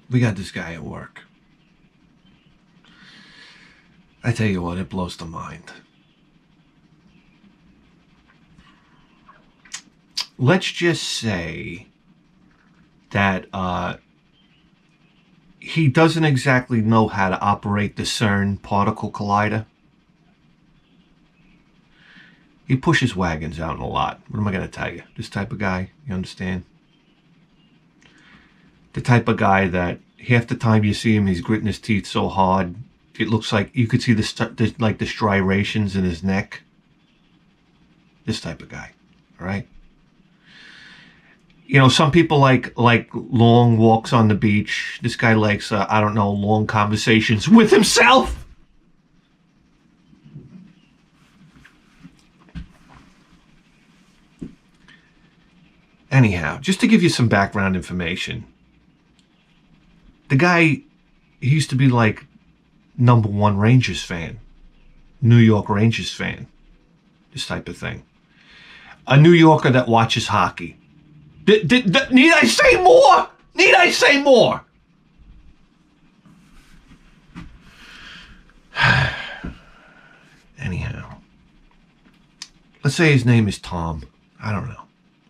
We got this guy at work. I tell you what, it blows the mind. Let's just say that he doesn't exactly know how to operate the CERN particle collider. He pushes wagons out in a lot. What am I going to tell you? This type of guy, you understand? The type of guy that half the time you see him, he's gritting his teeth so hard, it looks like you could see the striations in his neck. This type of guy, all right? You know, some people like long walks on the beach. This guy likes, I don't know, long conversations with himself. Anyhow, just to give you some background information, the guy, he used to be like #1 Rangers fan, New York Rangers fan, this type of thing. A New Yorker that watches hockey. Need I say more? Need I say more? Anyhow, let's say his name is Tom. I don't know.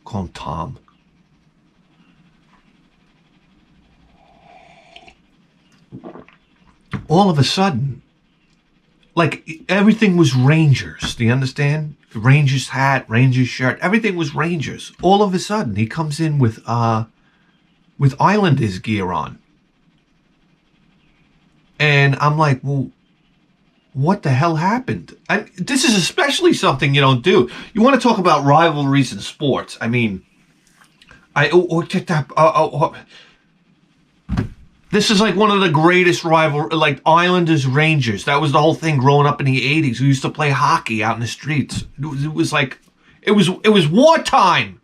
Call him Tom. All of a sudden, like everything was Rangers. Do you understand? Rangers hat, Rangers shirt, everything was Rangers. All of a sudden, he comes in with Islanders gear on. And I'm like, well, what the hell happened? This is especially something you don't do. You want to talk about rivalries in sports. I mean, this is like one of the greatest like Islanders Rangers. That was the whole thing growing up in the 80s. We used to play hockey out in the streets. It was wartime.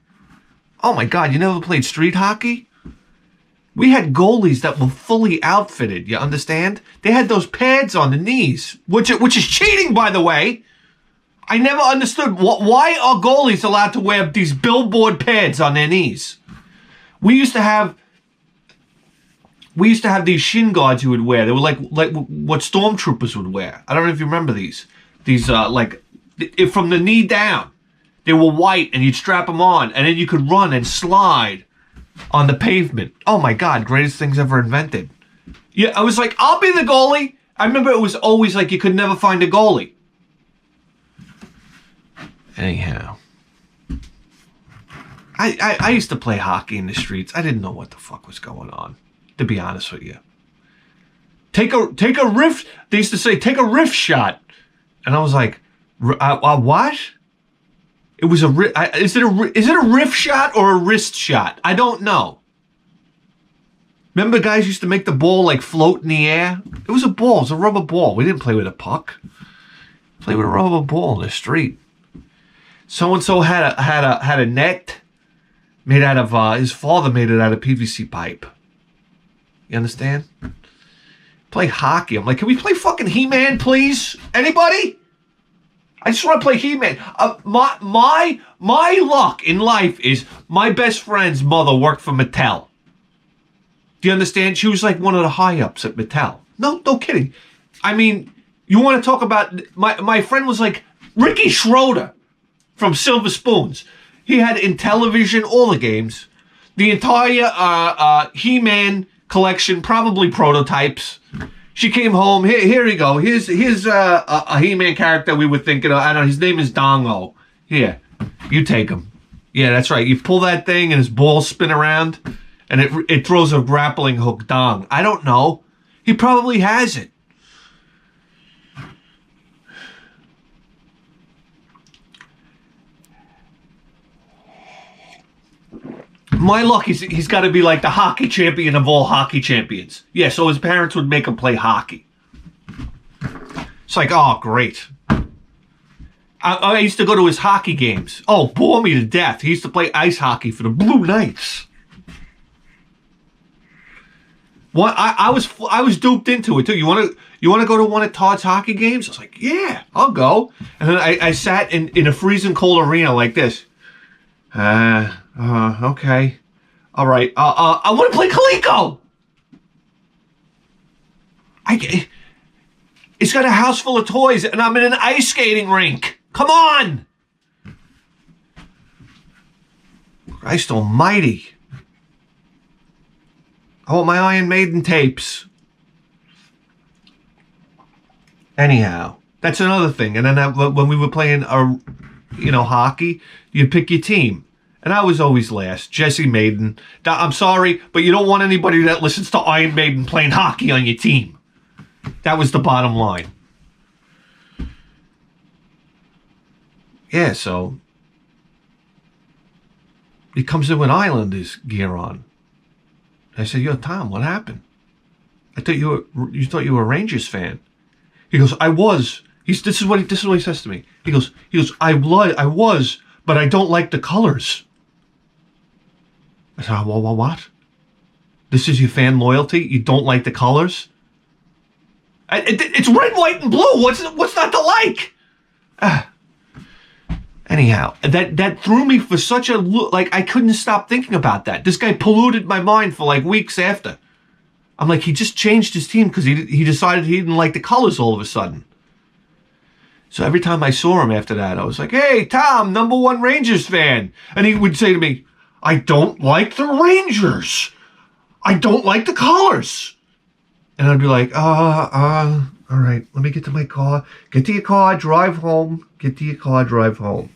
Oh my God, you never played street hockey? We had goalies that were fully outfitted, you understand? They had those pads on the knees, which is cheating, by the way. I never understood why are goalies allowed to wear these billboard pads on their knees? We used to have these shin guards you would wear. They were like what stormtroopers would wear. I don't know if you remember these. These from the knee down. They were white, and you'd strap them on, and then you could run and slide on the pavement. Oh my God, greatest things ever invented. Yeah, I was like, I'll be the goalie. I remember it was always like you could never find a goalie. Anyhow, I used to play hockey in the streets. I didn't know what the fuck was going on, to be honest with you. Take a riff. They used to say, take a riff shot. And I was like, what? It was is it a riff shot or a wrist shot? I don't know. Remember guys used to make the ball like float in the air? It was a ball. It was a rubber ball. We didn't play with a puck. Play with a rubber ball in the street. So-and-so had a net made out of, his father made it out of PVC pipe. You understand? Play hockey. I'm like, can we play fucking He-Man, please? Anybody? I just want to play He-Man. My luck in life is my best friend's mother worked for Mattel. Do you understand? She was like one of the high-ups at Mattel. No kidding. I mean, you want to talk about... My friend was like Ricky Schroeder from Silver Spoons. He had in television all the games. The entire He-Man collection, probably prototypes. She came home. Here you go. Here's a He-Man character we were thinking of. I don't know. His name is Dongo. Here, you take him. Yeah, that's right. You pull that thing and his balls spin around, and it throws a grappling hook dong. I don't know. He probably has it. My luck is he's got to be like the hockey champion of all hockey champions. Yeah, so his parents would make him play hockey. It's like, oh, great. I used to go to his hockey games. Oh, bore me to death. He used to play ice hockey for the Blue Knights. What I was duped into it too. You want to go to one of Todd's hockey games? I was like, yeah, I'll go. And then I sat in a freezing cold arena like this. Okay. All right. I want to play Coleco. It's got a house full of toys, and I'm in an ice skating rink. Come on! Christ almighty. I want my Iron Maiden tapes. Anyhow, that's another thing. And then when we were playing, hockey, you'd pick your team. And I was always last. Jesse Maiden. I'm sorry, but you don't want anybody that listens to Iron Maiden playing hockey on your team. That was the bottom line. Yeah, so he comes in with Islanders gear on. I said, "Yo, Tom, what happened? I thought you were a Rangers fan." He goes, "I was." This is what he says to me. He goes, I was, but I don't like the colors. I said, "Well, what? This is your fan loyalty? You don't like the colors? It's red, white, and blue. What's not to like?" Anyhow, that threw me for such a look. Like, I couldn't stop thinking about that. This guy polluted my mind for like weeks after. I'm like, he just changed his team because he decided he didn't like the colors all of a sudden. So every time I saw him after that, I was like, "Hey, Tom, #1 Rangers fan." And he would say to me, "I don't like the Rangers. I don't like the colors." And I'd be like, all right, let me get to my car. Get to your car, drive home. Get to your car, drive home.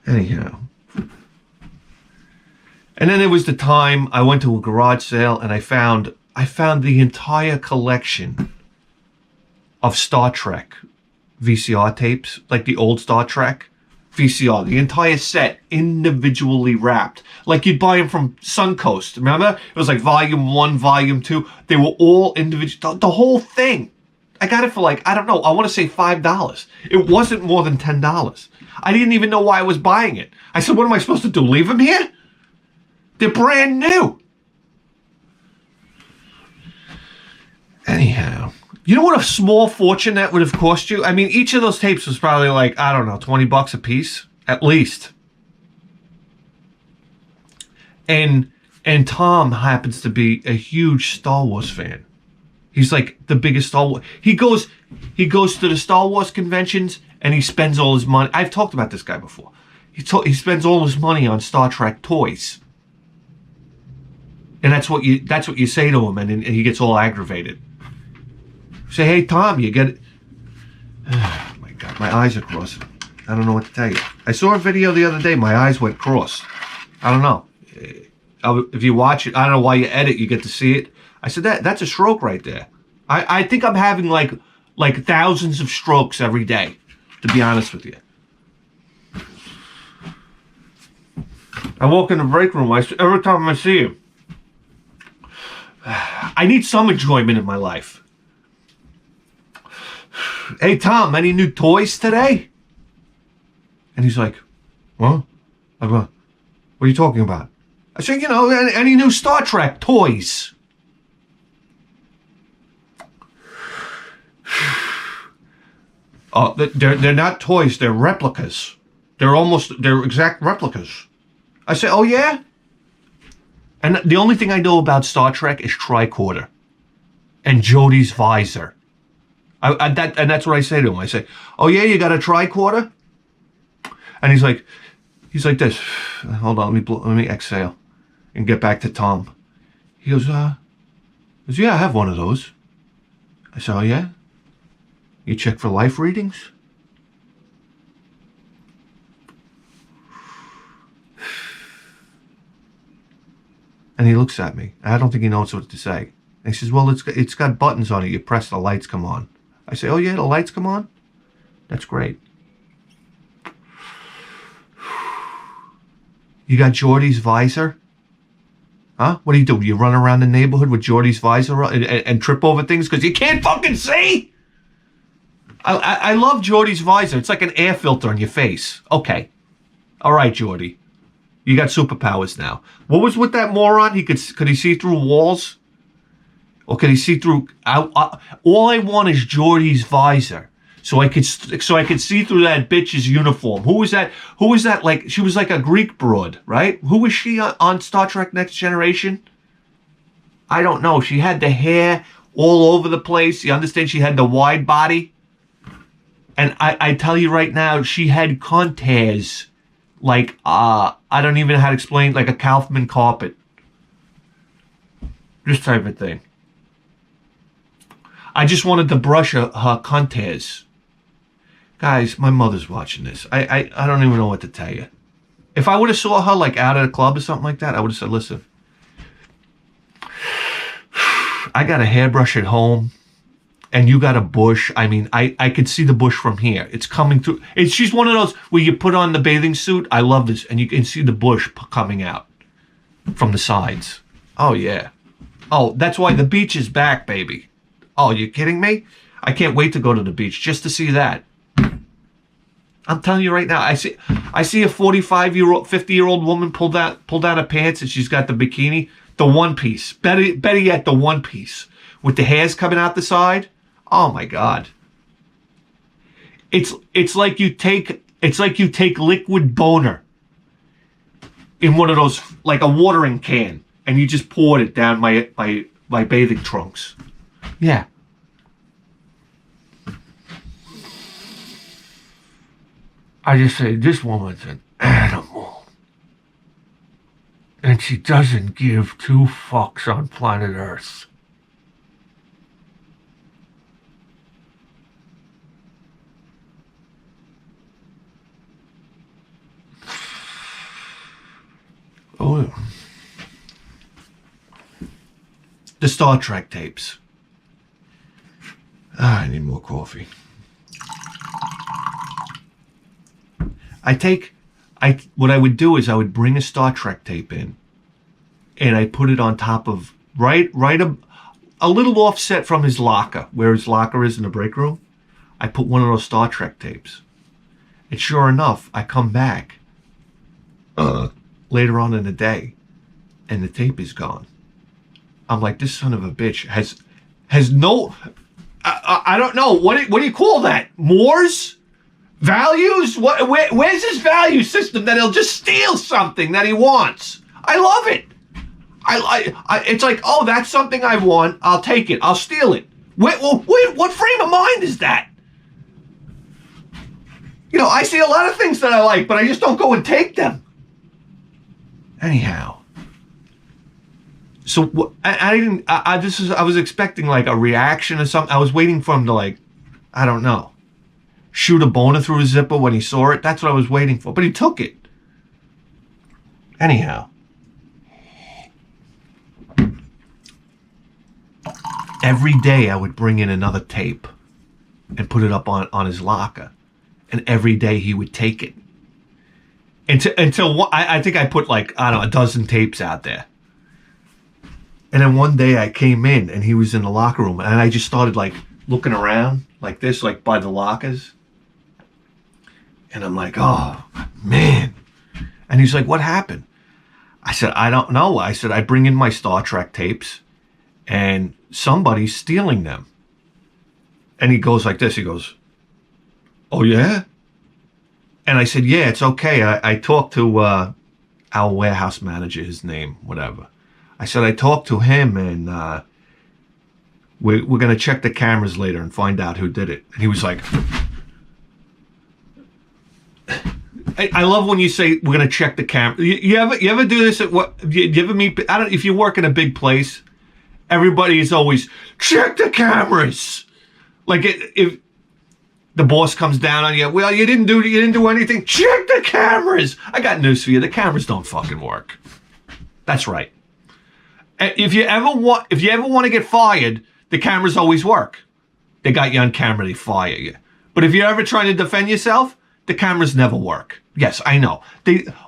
Anyhow. And then there was the time I went to a garage sale and I found the entire collection of Star Trek VCR tapes, like the old Star Trek VCR, the entire set individually wrapped. Like you'd buy them from Suncoast, remember? It was like volume 1, volume 2. They were all individual, the whole thing. I got it for like, I don't know, I want to say $5. It wasn't more than $10. I didn't even know why I was buying it. I said, "What am I supposed to do, leave them here? They're brand new." Anyhow, you know what a small fortune that would have cost you? I mean, each of those tapes was probably like, I don't know, $20 a piece, at least. And Tom happens to be a huge Star Wars fan. He's like the biggest Star Wars. He goes to the Star Wars conventions and he spends all his money. I've talked about this guy before. He spends all his money on Star Trek toys. And that's what you say to him, and he gets all aggravated. Say, "Hey, Tom, you get it." Oh my God, my eyes are crossing. I don't know what to tell you. I saw a video the other day. My eyes went crossed. I don't know. If you watch it, I don't know why you edit. You get to see it. I said that's a stroke right there. I think I'm having like thousands of strokes every day, to be honest with you. I walk in the break room. Every time I see him, I need some enjoyment in my life. "Hey, Tom, any new toys today?" And he's like, "What? What are you talking about?" I said, any new Star Trek toys?" They're not toys, they're replicas. They're exact replicas. I said, "Oh yeah?" And the only thing I know about Star Trek is tricorder and Jodie's visor. And that's what I say to him. I say, "Oh yeah, you got a tricorder?" And he's like this. Hold on, let me exhale and get back to Tom. He goes, "Yeah, I have one of those." I said, "Oh yeah? You check for life readings?" And he looks at me. I don't think he knows what to say. And he says, "Well, it's got buttons on it. You press, the lights come on." I say, "Oh yeah, the lights come on? That's great." "You got Geordie's visor?" Huh? What do? You run around the neighborhood with Geordie's visor and trip over things because you can't fucking see? I love Geordie's visor. It's like an air filter on your face. Okay. All right, Geordie. You got superpowers now. What was with that moron? Could he see through walls? Or could he see through? All I want is Geordie's visor, so I could see through that bitch's uniform. Who was that? Like, she was like a Greek broad, right? Who was she on Star Trek Next Generation? I don't know. She had the hair all over the place. You understand? She had the wide body. And I tell you right now, she had contours like, I don't even know how to explain, like a Kaufman carpet. This type of thing. I just wanted to brush her contours. Guys, my mother's watching this. I don't even know what to tell you. If I would have saw her like out at a club or something like that, I would have said, listen, I got a hairbrush at home and you got a bush. I mean, I could see the bush from here. It's coming through. She's one of those where you put on the bathing suit. I love this. And you can see the bush coming out from the sides. Oh, yeah. Oh, that's why the beach is back, baby. Oh, you kidding me? I can't wait to go to the beach just to see that. I'm telling you right now, I see a 45-year-old, 50-year-old woman pull down her pants and she's got the bikini, the one piece. Better yet, the one piece with the hairs coming out the side. Oh my God! It's like you take liquid boner in one of those, like a watering can, and you just poured it down my bathing trunks. Yeah. I just say, this woman's an animal. And she doesn't give two fucks on planet Earth. Oh. The Star Trek tapes. I need more coffee. What I would do is I would bring a Star Trek tape in and I put it on top of right a little offset from his locker, where his locker is in the break room. I put one of those Star Trek tapes. And sure enough, I come back later on in the day and the tape is gone. I'm like, this son of a bitch has no, I don't know, what do you call that? Mores? Values? Where's his value system that he'll just steal something that he wants? I love it. It's like, oh, that's something I want. I'll take it. I'll steal it. Wait, what frame of mind is that? You know, I see a lot of things that I like, but I just don't go and take them. Anyhow. So I was expecting like a reaction or something. I was waiting for him to, like, I don't know, shoot a boner through his zipper when he saw it. That's what I was waiting for. But he took it. Anyhow. Every day I would bring in another tape and put it up on his locker. And every day he would take it. Until I think I put like, I don't know, a dozen tapes out there. And then one day I came in and he was in the locker room. And I just started like looking around like this, like by the lockers. And I'm like, oh, man. And he's like, what happened? I said, I don't know. I said, I bring in my Star Trek tapes and somebody's stealing them. And he goes like this. He goes, oh, yeah? And I said, yeah, it's okay. I talked to our warehouse manager, his name, whatever. I said, I talked to him and we're going to check the cameras later and find out who did it. And he was like, I love when you say we're going to check the camera. You ever do this at what? You ever meet? I don't. If you work in a big place, everybody is always check the cameras. Like if the boss comes down on you, well, you didn't do anything. Check the cameras. I got news for you. The cameras don't fucking work. That's right. If you ever want to get fired, the cameras always work. They got you on camera, they fire you. But if you're ever trying to defend yourself, the cameras never work. Yes, I know.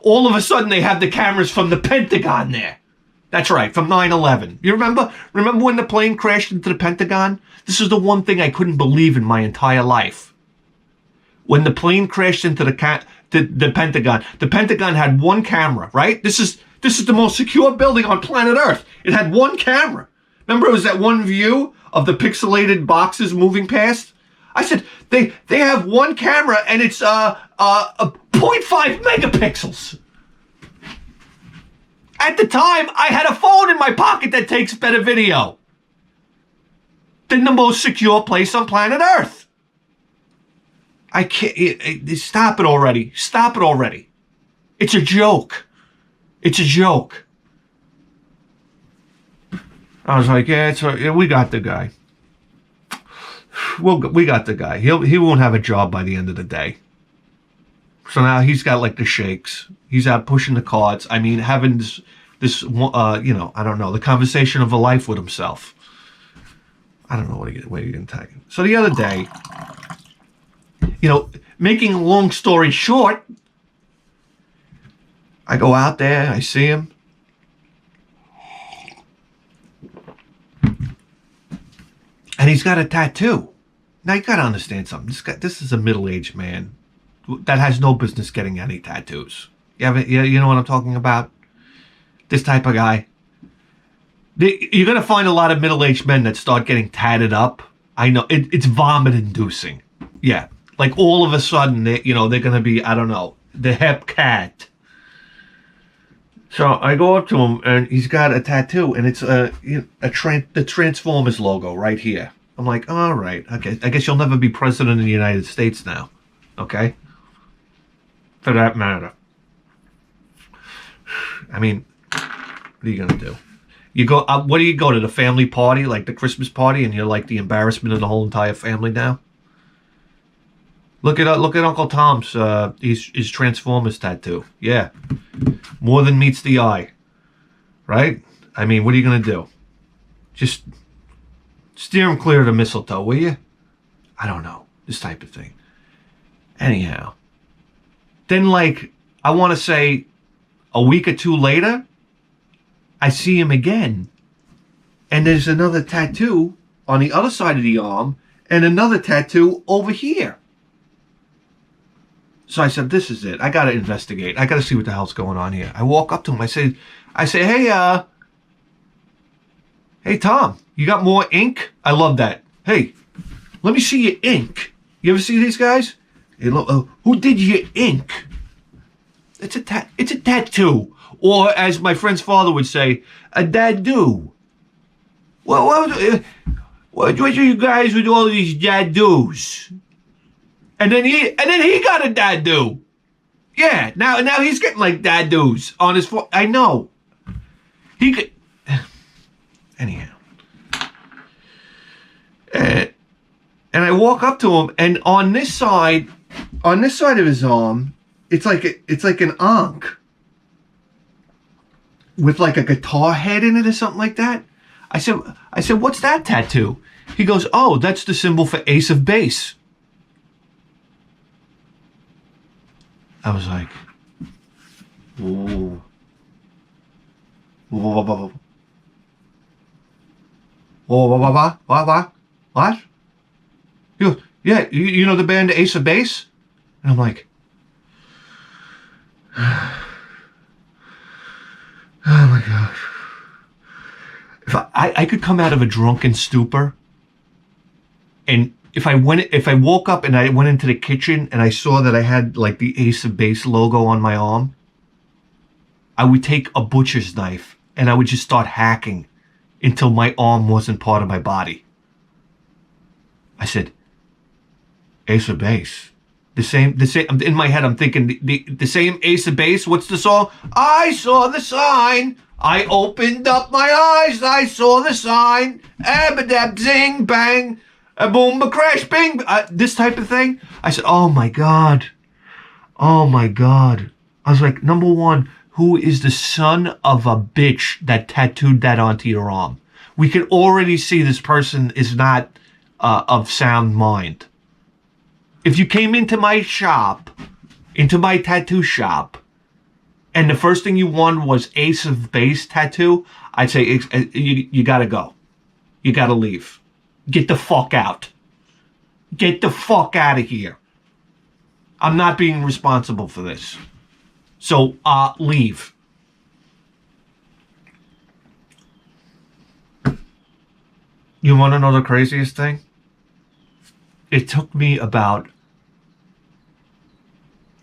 All of a sudden they have the cameras from the Pentagon there. That's right, from 9/11. You remember when the plane crashed into the Pentagon? This is the one thing I couldn't believe in my entire life. When the plane crashed into the Pentagon had one camera, right? This is the most secure building on planet Earth. It had one camera. Remember, it was that one view of the pixelated boxes moving past? I said, they have one camera and it's a 0.5 megapixels. At the time, I had a phone in my pocket that takes better video than the most secure place on planet Earth. I can't. Stop it already. Stop it already. It's a joke. It's a joke. I was like, yeah, we got the guy. We got the guy. He won't have a job by the end of the day. So now he's got like the shakes. He's out pushing the cards. I mean, having this I don't know, the conversation of a life with himself. I don't know what you're going to tag him. So the other day, making a long story short, I go out there, I see him. And he's got a tattoo. Now you gotta understand something. This is a middle-aged man that has no business getting any tattoos. You know what I'm talking about? This type of guy. You're gonna find a lot of middle-aged men that start getting tatted up. I know it's vomit-inducing. Yeah, like all of a sudden they're gonna be, I don't know, the hep cat. So I go up to him and he's got a tattoo and it's the Transformers logo right here. I'm like, all right, okay. I guess you'll never be president of the United States now, okay? For that matter. I mean, what are you gonna do? You go. What do you go to, the family party, like the Christmas party, and you're like the embarrassment of the whole entire family now? Look at Uncle Tom's his Transformers tattoo. Yeah, more than meets the eye, right? I mean, what are you gonna do? Just steer him clear of the mistletoe, will you? I don't know, this type of thing. Anyhow, then I want to say a week or two later, I see him again, and there's another tattoo on the other side of the arm, and another tattoo over here. So I said, this is it. I got to investigate. I got to see what the hell's going on here. I walk up to him. I say, hey, Tom, you got more ink? I love that. Hey, let me see your ink. You ever see these guys? Hey, look, who did your ink? It's a tattoo. Or as my friend's father would say, a dad-do. What are you guys with all these dad-do's? And then he got a dad-do. Yeah, now he's getting like dad-dos on his phone. I know. He could. Anyhow. And I walk up to him, and on this side of his arm, it's like an ankh with like a guitar head in it or something like that. I said, what's that tattoo? He goes, oh, that's the symbol for Ace of Base. I was like, whoa. Whoa. What? He goes, yeah, you know the band Ace of Base? And I'm like, oh my gosh. If I could come out of a drunken stupor, and if I woke up and I went into the kitchen and I saw that I had like the Ace of Base logo on my arm, I would take a butcher's knife and I would just start hacking until my arm wasn't part of my body. I said, Ace of Base. The same, in my head I'm thinking, the same Ace of Base, what's the song? I saw the sign, I opened up my eyes, I saw the sign, abadab zing bang, a boom a crash bing, this type of thing. I said, oh my God. I was like, number one, who is the son of a bitch that tattooed that onto your arm? We can already see this person is not of sound mind. If you came into my tattoo shop, and the first thing you wanted was Ace of Base tattoo, I'd say you gotta go. You gotta leave. Get the fuck out. Get the fuck out of here. I'm not being responsible for this. So, leave. You want to know the craziest thing? It took me about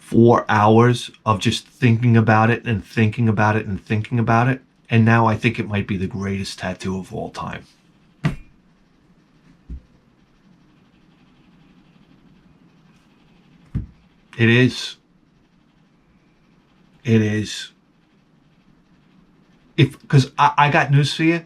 4 hours of just thinking about it and thinking about it and thinking about it. And now I think it might be the greatest tattoo of all time. It is. It is. Because I got news for you.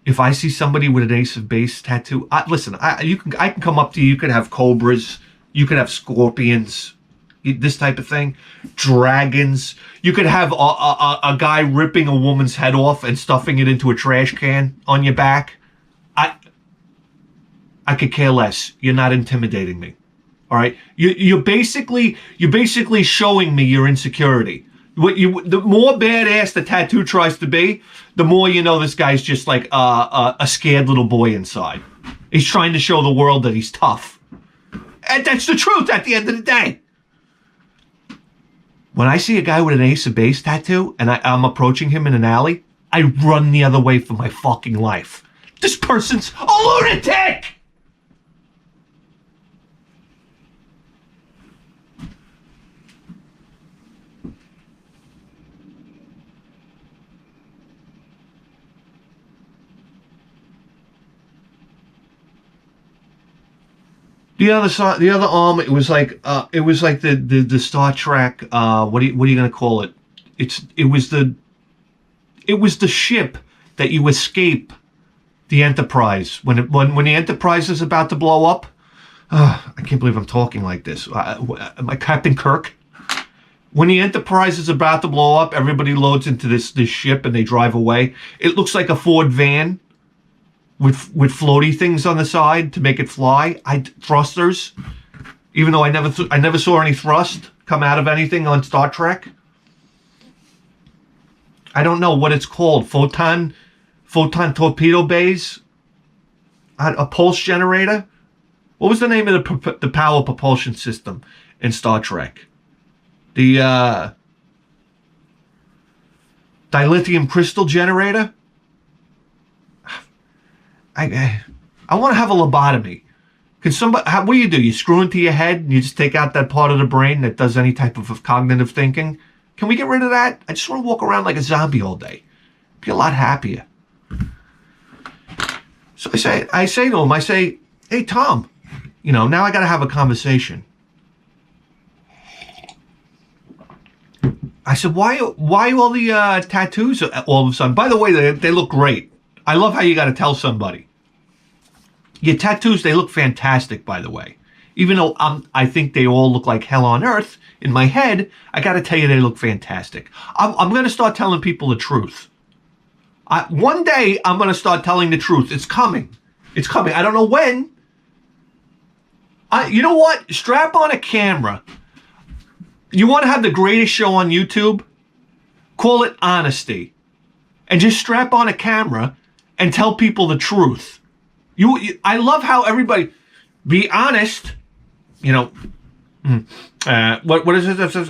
If I see somebody with an Ace of Base tattoo, listen, I can come up to you. You could have cobras. You could have scorpions. This type of thing. Dragons. You could have a guy ripping a woman's head off and stuffing it into a trash can on your back. I could care less. You're not intimidating me. All right? You're basically showing me your insecurity. The more badass the tattoo tries to be, the more you know this guy's just like a scared little boy inside. He's trying to show the world that he's tough. And that's the truth at the end of the day. When I see a guy with an Ace of Base tattoo and I'm approaching him in an alley, I run the other way for my fucking life. This person's a lunatic! The other arm, it was like the Star Trek. What are you gonna call it? It was the ship that you escape the Enterprise when the Enterprise is about to blow up. I can't believe I'm talking like this. Am I Captain Kirk? When the Enterprise is about to blow up, everybody loads into this ship and they drive away. It looks like a Ford van. With floaty things on the side to make it fly, thrusters. Even though I never saw any thrust come out of anything on Star Trek. I don't know what it's called. Photon torpedo bays. A pulse generator. What was the name of the power propulsion system in Star Trek? The dilithium crystal generator. I want to have a lobotomy. Can somebody? What do? You screw into your head and you just take out that part of the brain that does any type of cognitive thinking? Can we get rid of that? I just want to walk around like a zombie all day. Be a lot happier. So I say to him, hey Tom, now I got to have a conversation. I said, why all the tattoos all of a sudden? By the way, they look great. I love how you got to tell somebody. Your tattoos, they look fantastic, by the way. Even though I think they all look like hell on earth, in my head, I got to tell you they look fantastic. I'm going to start telling people the truth. One day, I'm going to start telling the truth. It's coming. It's coming. I don't know when. You know what? Strap on a camera. You want to have the greatest show on YouTube? Call it Honesty. And just strap on a camera and tell people the truth. I love how everybody be honest. What is it that says?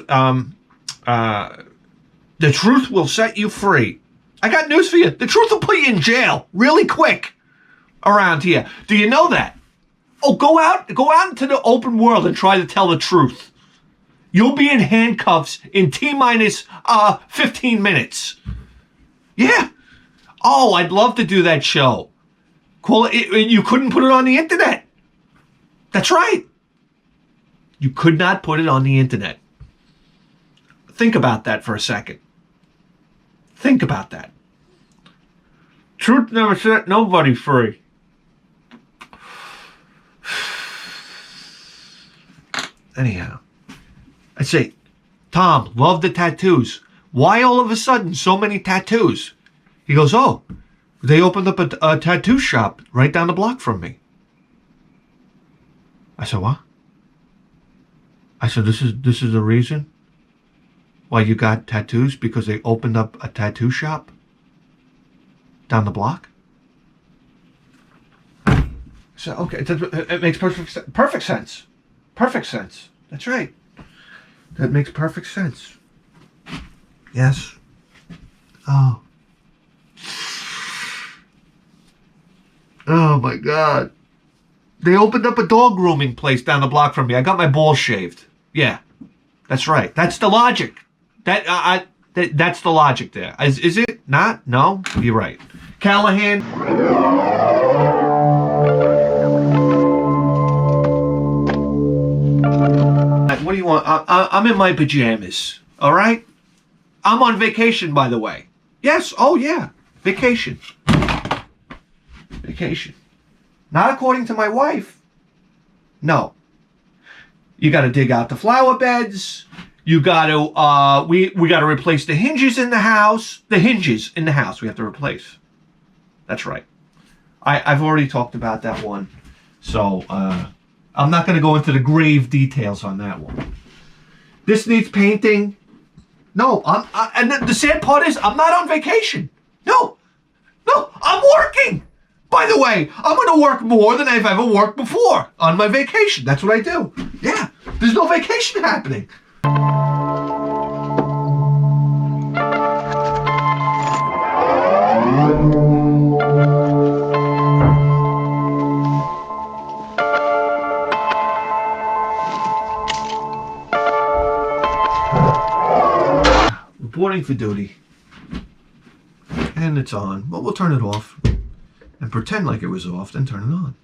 The truth will set you free. I got news for you. The truth will put you in jail really quick around here. Do you know that? Oh, go out into the open world and try to tell the truth. You'll be in handcuffs in T-minus 15 minutes. Yeah. Oh, I'd love to do that show. Cool. You couldn't put it on the internet. That's right. You could not put it on the internet. Think about that for a second. Think about that. Truth never set nobody free. Anyhow, I'd say, Tom, love the tattoos. Why all of a sudden so many tattoos? He goes, oh, they opened up a tattoo shop right down the block from me. I said, what? I said, this is the reason why you got tattoos? Because they opened up a tattoo shop down the block? So, okay, it makes perfect sense. Perfect sense. That's right. That makes perfect sense. Yes. Oh. Oh my God. They opened up a dog grooming place down the block from me. I got my balls shaved. Yeah. That's right. That's the logic. That's the logic there. Is it not? No? You're right. Callahan. What do you want? I'm in my pajamas. All right? I'm on vacation, by the way. Yes. Oh, yeah. Vacation. Vacation. Not according to my wife. No. You got to dig out the flower beds. You got to, we got to replace the hinges in the house. The hinges in the house we have to replace. That's right. I've already talked about that one. So, I'm not going to go into the grave details on that one. This needs painting. No, and the sad part is I'm not on vacation. No, I'm working. By the way, I'm going to work more than I've ever worked before on my vacation. That's what I do. Yeah, there's no vacation happening. Reporting for duty. And it's on. Well, we'll turn it off and pretend like it was off, then turn it on.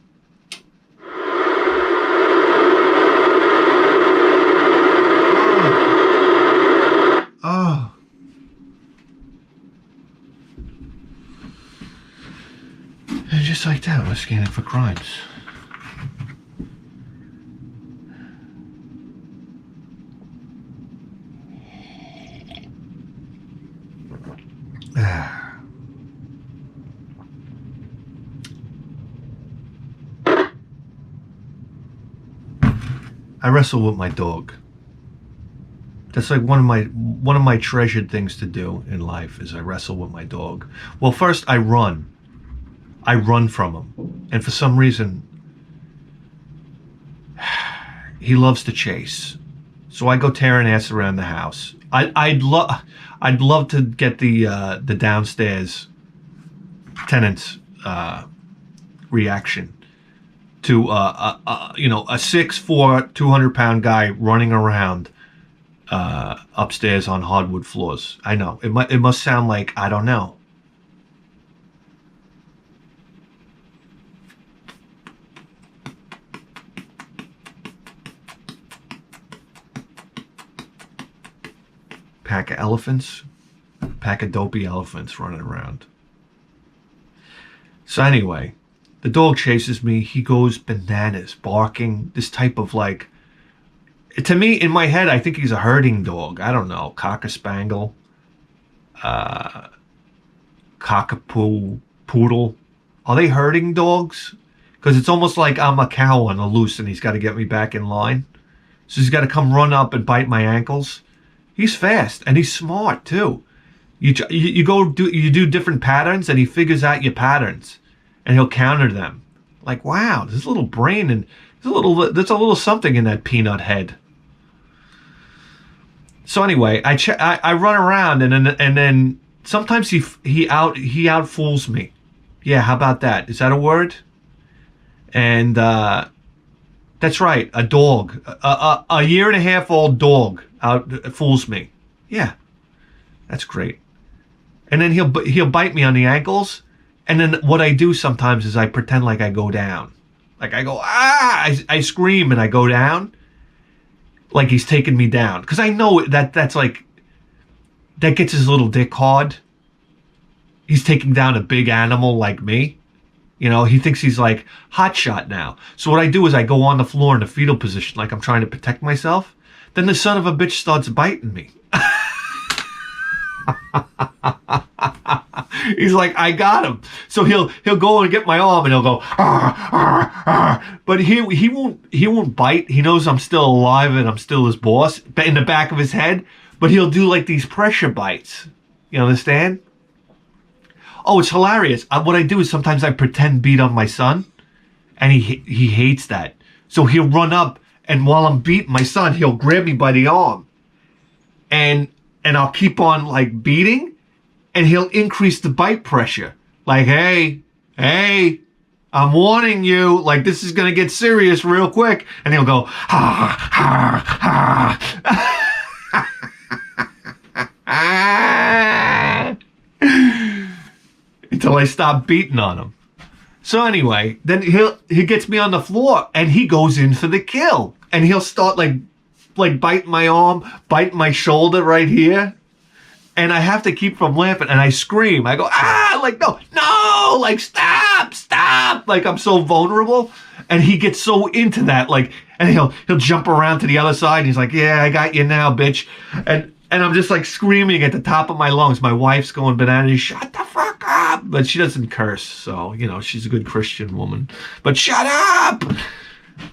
Oh. And just like that, we're scanning for crimes. I wrestle with my dog. That's like one of my treasured things to do in life is I wrestle with my dog. Well, first I run. I run from him. And for some reason he loves to chase. So I go tearing ass around the house. I'd love to get the downstairs tenants reaction to a 6'4", 200-pound guy running around upstairs on hardwood floors. I know it must sound like I don't know. Pack of elephants, pack of dopey elephants running around. So anyway, the dog chases me. He goes bananas, barking. This type of like, to me, in my head, I think he's a herding dog. I don't know, cocker spaniel, cockapoo, poodle. Are they herding dogs? Because it's almost like I'm a cow on the loose and he's got to get me back in line. So he's got to come run up and bite my ankles. He's fast and he's smart too. You do different patterns and he figures out your patterns and he'll counter them. Like, wow, there's a little brain and there's a little something in that peanut head. So anyway, I run around and then sometimes he out fools me. Yeah, how about that? Is that a word? And that's right, a dog, a year and a half old dog out fools me. Yeah, that's great. And then he'll bite me on the ankles. And then what I do sometimes is I pretend like I go down. Like I go, I scream and I go down. Like he's taking me down. Because I know that's like, that gets his little dick hard. He's taking down a big animal like me. You know, he thinks he's like hot shot now. So what I do is I go on the floor in a fetal position like I'm trying to protect myself. Then the son of a bitch starts biting me. He's like, I got him. So he'll go and get my arm and he'll go, arr, arr, arr. But he won't bite. He knows I'm still alive and I'm still his boss in the back of his head. But he'll do like these pressure bites. You understand? Oh, it's hilarious. What I do is sometimes I pretend beat on my son, and he hates that. So he'll run up, and while I'm beating my son, he'll grab me by the arm, and I'll keep on like beating, and he'll increase the bite pressure. Like, hey, I'm warning you. Like, this is gonna get serious real quick. And he'll go, ha, ha, ha. Until I stop beating on him. So anyway, then he gets me on the floor and he goes in for the kill. And he'll start like biting my arm, biting my shoulder right here. And I have to keep from laughing, and I scream. I go, like, no, like, stop. Like, I'm so vulnerable. And he gets so into that, like, and he'll jump around to the other side. And he's like, yeah, I got you now, bitch. And I'm just like screaming at the top of my lungs. My wife's going bananas. Shut the fuck up. But she doesn't curse. So, you know, she's a good Christian woman. But shut up.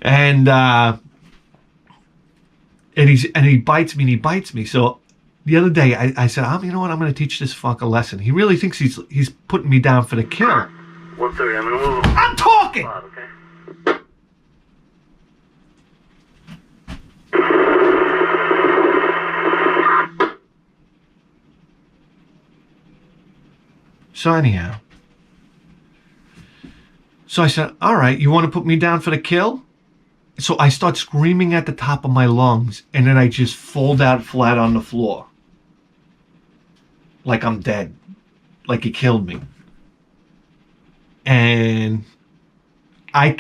And he bites me. So the other day I said, you know what? I'm going to teach this fuck a lesson. He really thinks he's putting me down for the kill. 130. I'm going to move. I'm talking. Okay. So anyhow, I said, all right, you want to put me down for the kill? So I start screaming at the top of my lungs, and then I just fold out flat on the floor. Like I'm dead. Like he killed me. And I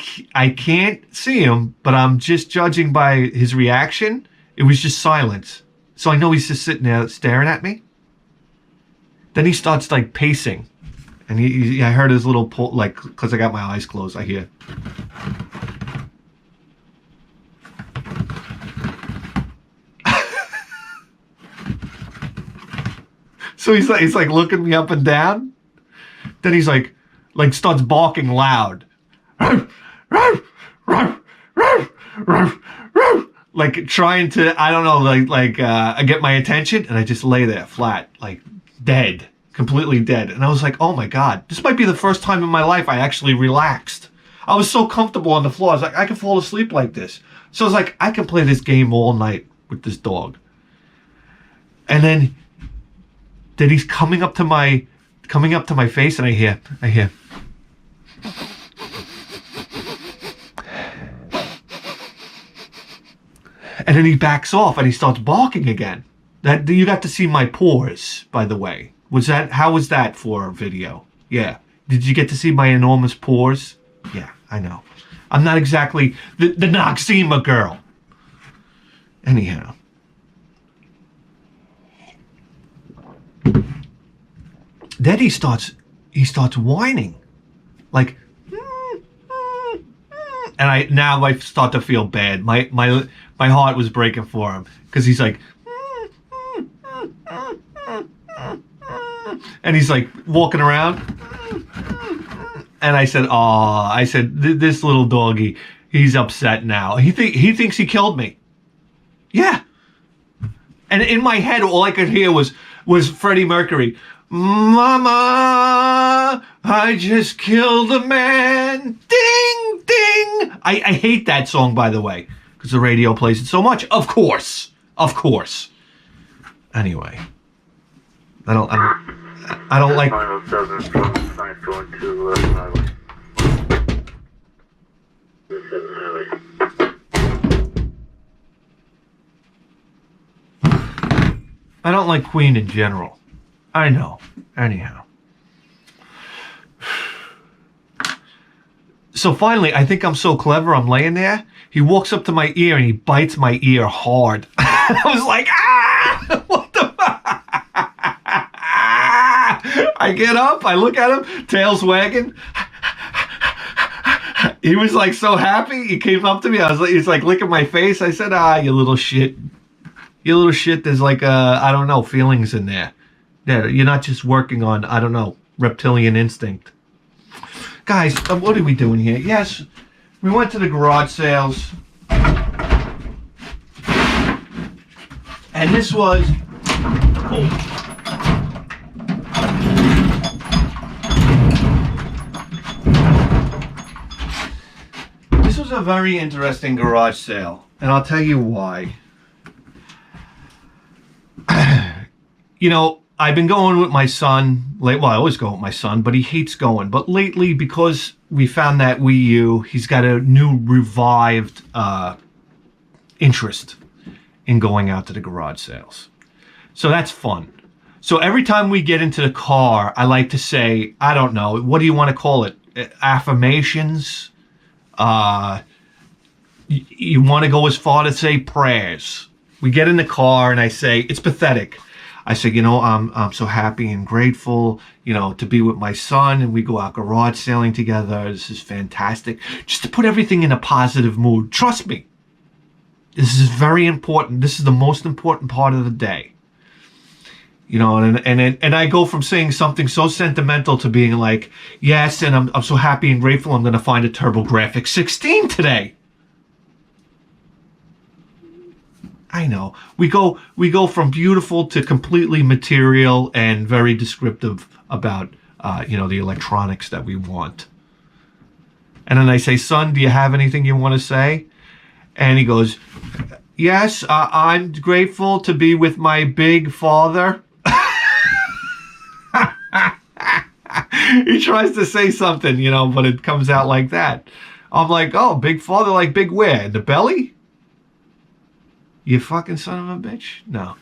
can't see him, but I'm just judging by his reaction. It was just silence. So I know he's just sitting there staring at me. Then he starts like pacing, and I heard his little pull, like, because I got my eyes closed. I hear. So he's like looking me up and down. Then he's like starts barking loud, like trying to, I don't know, get my attention. And I just lay there flat, like dead, completely dead. And I was like, oh my God, this might be the first time in my life I actually relaxed. I was so comfortable on the floor. I was like, I can fall asleep like this. So I was like, I can play this game all night with this dog. And then he's coming up to my face, and I hear. And then he backs off and he starts barking again. That you got to see my pores, by the way. How was that for a video? Yeah. Did you get to see my enormous pores? Yeah, I know. I'm not exactly the Noxema girl. Anyhow. Then he starts whining. Like, and I start to feel bad. My heart was breaking for him, because he's like, and he's like walking around. And I said, this little doggy, he's upset now. He thinks he killed me. Yeah. And in my head, all I could hear was Freddie Mercury. Mama, I just killed a man. Ding, ding. I hate that song, by the way, because the radio plays it so much. Of course. Anyway, I don't like. Final 7 from Science going to highway. 7 highway. I don't like Queen in general. I know. Anyhow. So finally, I think I'm so clever, I'm laying there. He walks up to my ear and he bites my ear hard. I was like, what the fuck? I get up, I look at him, tail's wagging. He was like so happy. He came up to me. He's like licking my face. I said, you little shit. You little shit, there's like, I don't know, feelings in there. Yeah, you're not just working on, I don't know, reptilian instinct. Guys, what are we doing here? Yes, we went to the garage sales. And this was... This was a very interesting garage sale. And I'll tell you why. You know, I've been going with my son. Well, I always go with my son, but he hates going. But lately, because we found that Wii U, he's got a new revived interest in going out to the garage sales. So that's fun. So every time we get into the car, I like to say, I don't know, what do you want to call it? Affirmations? You want to go as far to say prayers. We get in the car and I say, it's pathetic. I say, I'm so happy and grateful, to be with my son, and we go out garage sailing together. This is fantastic. Just to put everything in a positive mood. Trust me. This is very important. This is the most important part of the day. And I go from saying something so sentimental to being like, yes, and I'm so happy and grateful I'm going to find a TurboGrafx 16 today. I know. We go from beautiful to completely material and very descriptive about the electronics that we want. And then I say, son, do you have anything you want to say? And he goes, yes, I'm grateful to be with my big father. He tries to say something, but it comes out like that. I'm like, oh, big father, like big where? In the belly? You fucking son of a bitch? No.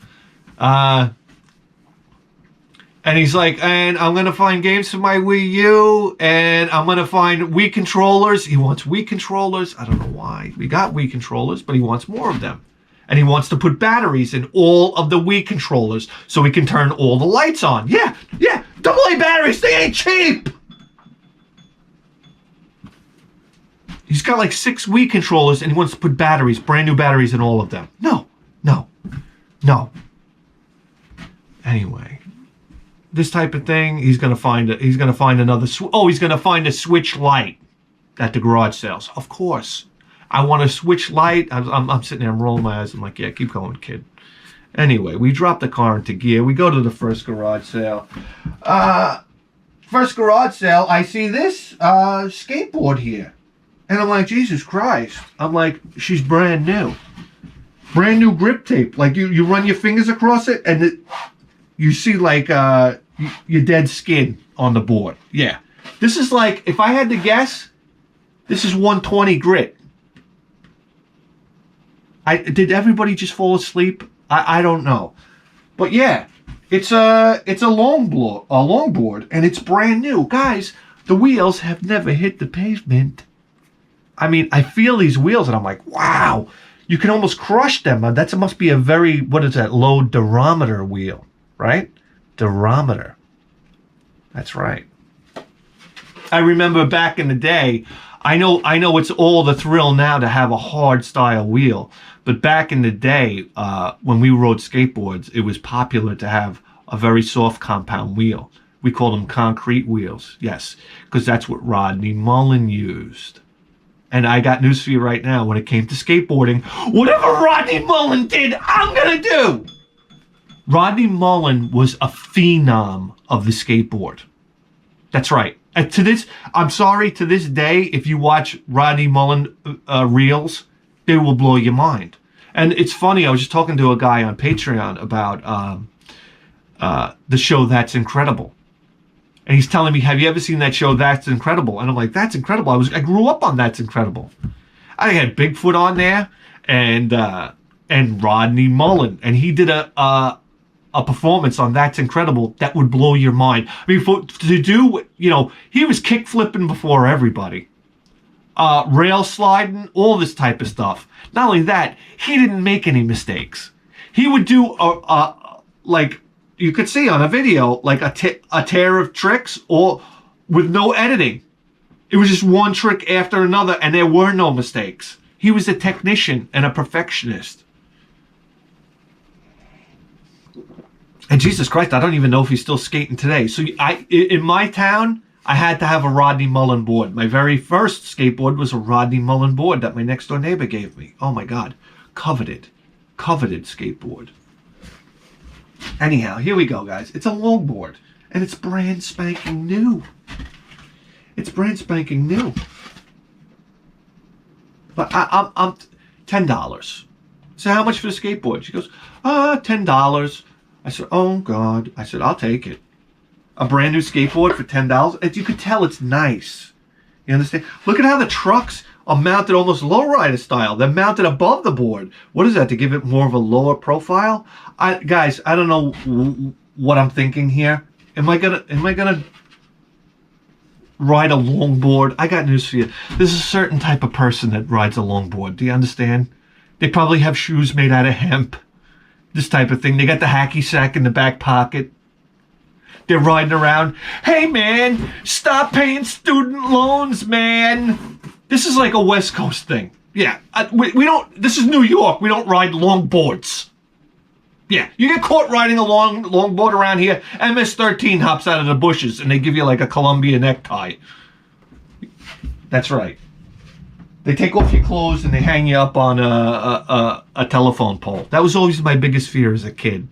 And he's like, and I'm going to find games for my Wii U, and I'm going to find Wii controllers. He wants Wii controllers. I don't know why. We got Wii controllers, but he wants more of them. And he wants to put batteries in all of the Wii controllers so we can turn all the lights on. Yeah, AA batteries, they ain't cheap. He's got like 6 Wii controllers and he wants to put batteries, brand new batteries in all of them. No. Anyway, this type of thing, he's gonna find another. He's gonna find a Switch Lite at the garage sales. Of course, I want a Switch Lite. I'm sitting there, I'm rolling my eyes. I'm like, yeah, keep going, kid. Anyway, we drop the car into gear. We go to the first garage sale. First garage sale, I see this skateboard here. And I'm like, Jesus Christ. I'm like, she's brand new. Brand new grip tape. Like, you run your fingers across it, and you see, like, your dead skin on the board. Yeah. This is like, if I had to guess, this is 120 grit. Did everybody just fall asleep? I don't know. But yeah, it's a longboard, and it's brand new. Guys, the wheels have never hit the pavement. I mean, I feel these wheels, and I'm like, wow, you can almost crush them. That must be a very, what is that, low durometer wheel, right? Durometer. That's right. I remember back in the day, I know it's all the thrill now to have a hard style wheel, but back in the day, when we rode skateboards, it was popular to have a very soft compound wheel. We called them concrete wheels, yes, because that's what Rodney Mullen used. And I got news for you right now. When it came to skateboarding, whatever Rodney Mullen did, I'm gonna do. Rodney Mullen was a phenom of the skateboard. That's right. And I'm sorry, to this day, if you watch Rodney Mullen reels, they will blow your mind. And it's funny, I was just talking to a guy on Patreon about the show That's Incredible. And he's telling me, have you ever seen that show That's Incredible? And I'm like, That's Incredible. I grew up on That's Incredible. I had Bigfoot on there and Rodney Mullen. And he did a performance on That's Incredible that would blow your mind. I mean, he was kick flipping before everybody. Rail sliding, all this type of stuff. Not only that, he didn't make any mistakes. He would do like you could see on a video, like a tear of tricks, or with no editing. It was just one trick after another, and there were no mistakes. He was a technician and a perfectionist. And Jesus Christ, I don't even know if he's still skating today. So in my town, I had to have a Rodney Mullen board. My very first skateboard was a Rodney Mullen board that my next door neighbor gave me. Oh my God. Coveted skateboard. Anyhow, here we go, guys. It's a longboard, and it's brand spanking new. It's brand spanking new. But I'm $10. So how much for the skateboard? She goes, $10. I said, oh God. I said, I'll take it. A brand new skateboard for $10. As you could tell, it's nice. You understand? Look at how the trucks are mounted almost lowrider style. They're mounted above the board. What is that, to give it more of a lower profile? Guys, I don't know what I'm thinking here? Am I gonna ride a longboard? I got news for you. There's a certain type of person that rides a longboard. Do you understand? They probably have shoes made out of hemp. This type of thing. They got the hacky sack in the back pocket. They're riding around. Hey, man, stop paying student loans, man. This is like a West Coast thing. Yeah, we don't, this is New York. We don't ride longboards. Yeah, you get caught riding a longboard around here, MS-13 hops out of the bushes and they give you like a Columbia necktie. That's right. They take off your clothes and they hang you up on a telephone pole. That was always my biggest fear as a kid.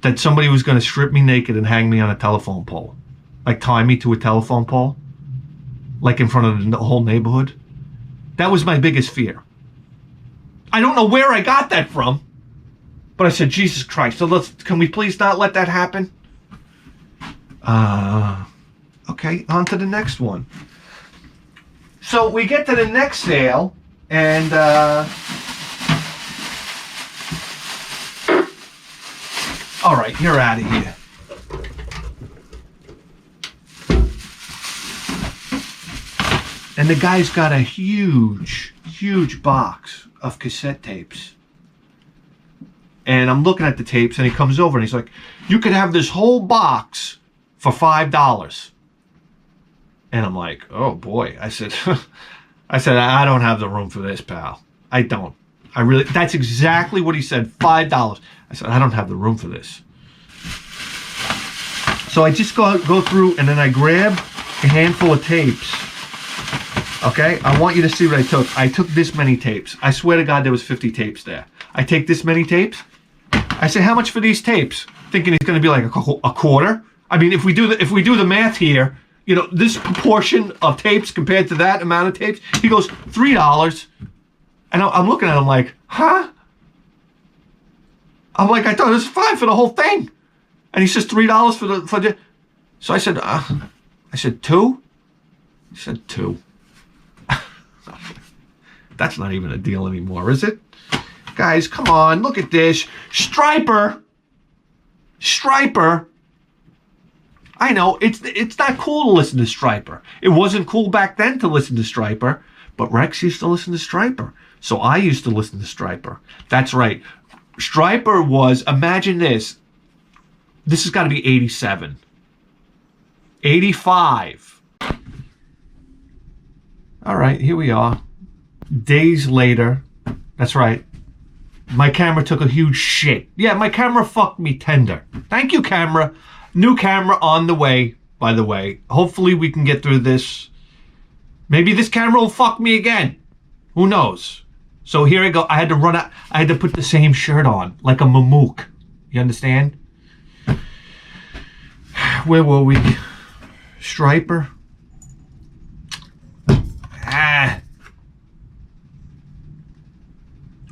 That somebody was going to strip me naked and hang me on a telephone pole. Like tie me to a telephone pole. Like in front of the whole neighborhood. That was my biggest fear. I don't know where I got that from. But I said, Jesus Christ, so can we please not let that happen? Okay, on to the next one. So we get to the next sale, and all right, you're out of here. And the guy's got a huge box of cassette tapes. And I'm looking at the tapes, and he comes over, and he's like, you could have this whole box for $5. And I'm like, oh, boy. I said, I don't have the room for this, pal. I don't. That's exactly what he said, $5. I said, I don't have the room for this. So I just go through, and then I grab a handful of tapes. Okay? I want you to see what I took. I took this many tapes. I swear to God, there was 50 tapes there. I take this many tapes. I say, how much for these tapes? Thinking it's going to be like a quarter. I mean, if we do the math here, you know, this proportion of tapes compared to that amount of tapes, he goes $3. And I'm looking at him like, huh? I'm like, I thought it was $5 for the whole thing. And he says $3 for the. So I said, 2? He said 2. That's not even a deal anymore, is it? Guys, come on, look at this. Striper. I know, it's not cool to listen to Striper. It wasn't cool back then to listen to Striper, but Rex used to listen to Striper. So I used to listen to Striper. That's right. Striper was, imagine this. This has got to be 87. 85. All right, here we are. Days later. That's right. My camera took a huge shit. Yeah, my camera fucked me tender. Thank you, camera. New camera on the way, by the way. Hopefully we can get through this. Maybe this camera will fuck me again. Who knows? So here I go. I had to run out. I had to put the same shirt on, like a mamook. You understand? Where were we? Striper.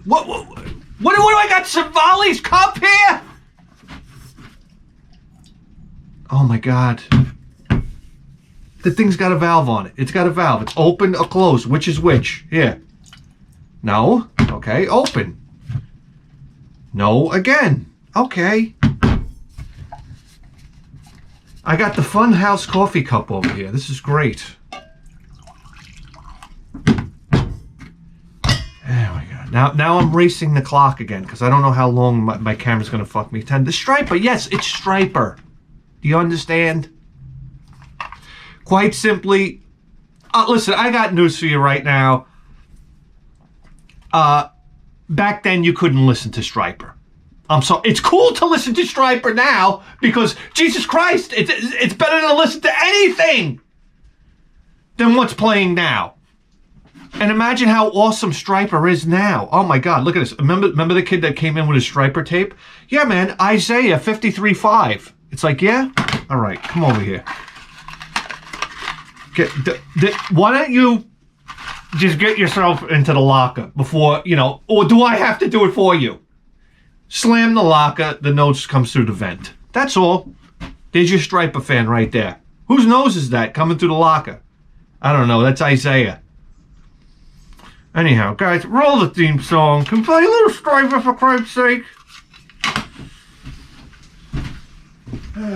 What do I got? Savali's cup here? Oh my God. The thing's got a valve on it. It's got a valve. It's open or closed. Which is which? Here. No. Okay. Open. No. Again. Okay. I got the Fun House coffee cup over here. This is great. Now I'm racing the clock again because I don't know how long my camera's going to fuck me. The Striper, yes, it's Striper. Do you understand? Quite simply, listen, I got news for you right now. Back then you couldn't listen to Striper. I'm sorry. It's cool to listen to Striper now because, Jesus Christ, it's better to listen to anything than what's playing now. And imagine how awesome Striper is now. Oh my God, look at this. Remember the kid that came in with his Striper tape? Yeah, man, Isaiah 53.5. It's like, yeah? All right, come over here. Why don't you just get yourself into the locker before, you know, or do I have to do it for you? Slam the locker, the nose comes through the vent. That's all. There's your Striper fan right there. Whose nose is that coming through the locker? I don't know, that's Isaiah. Anyhow, guys, roll the theme song. Can play a little Striper for Christ's sake. Something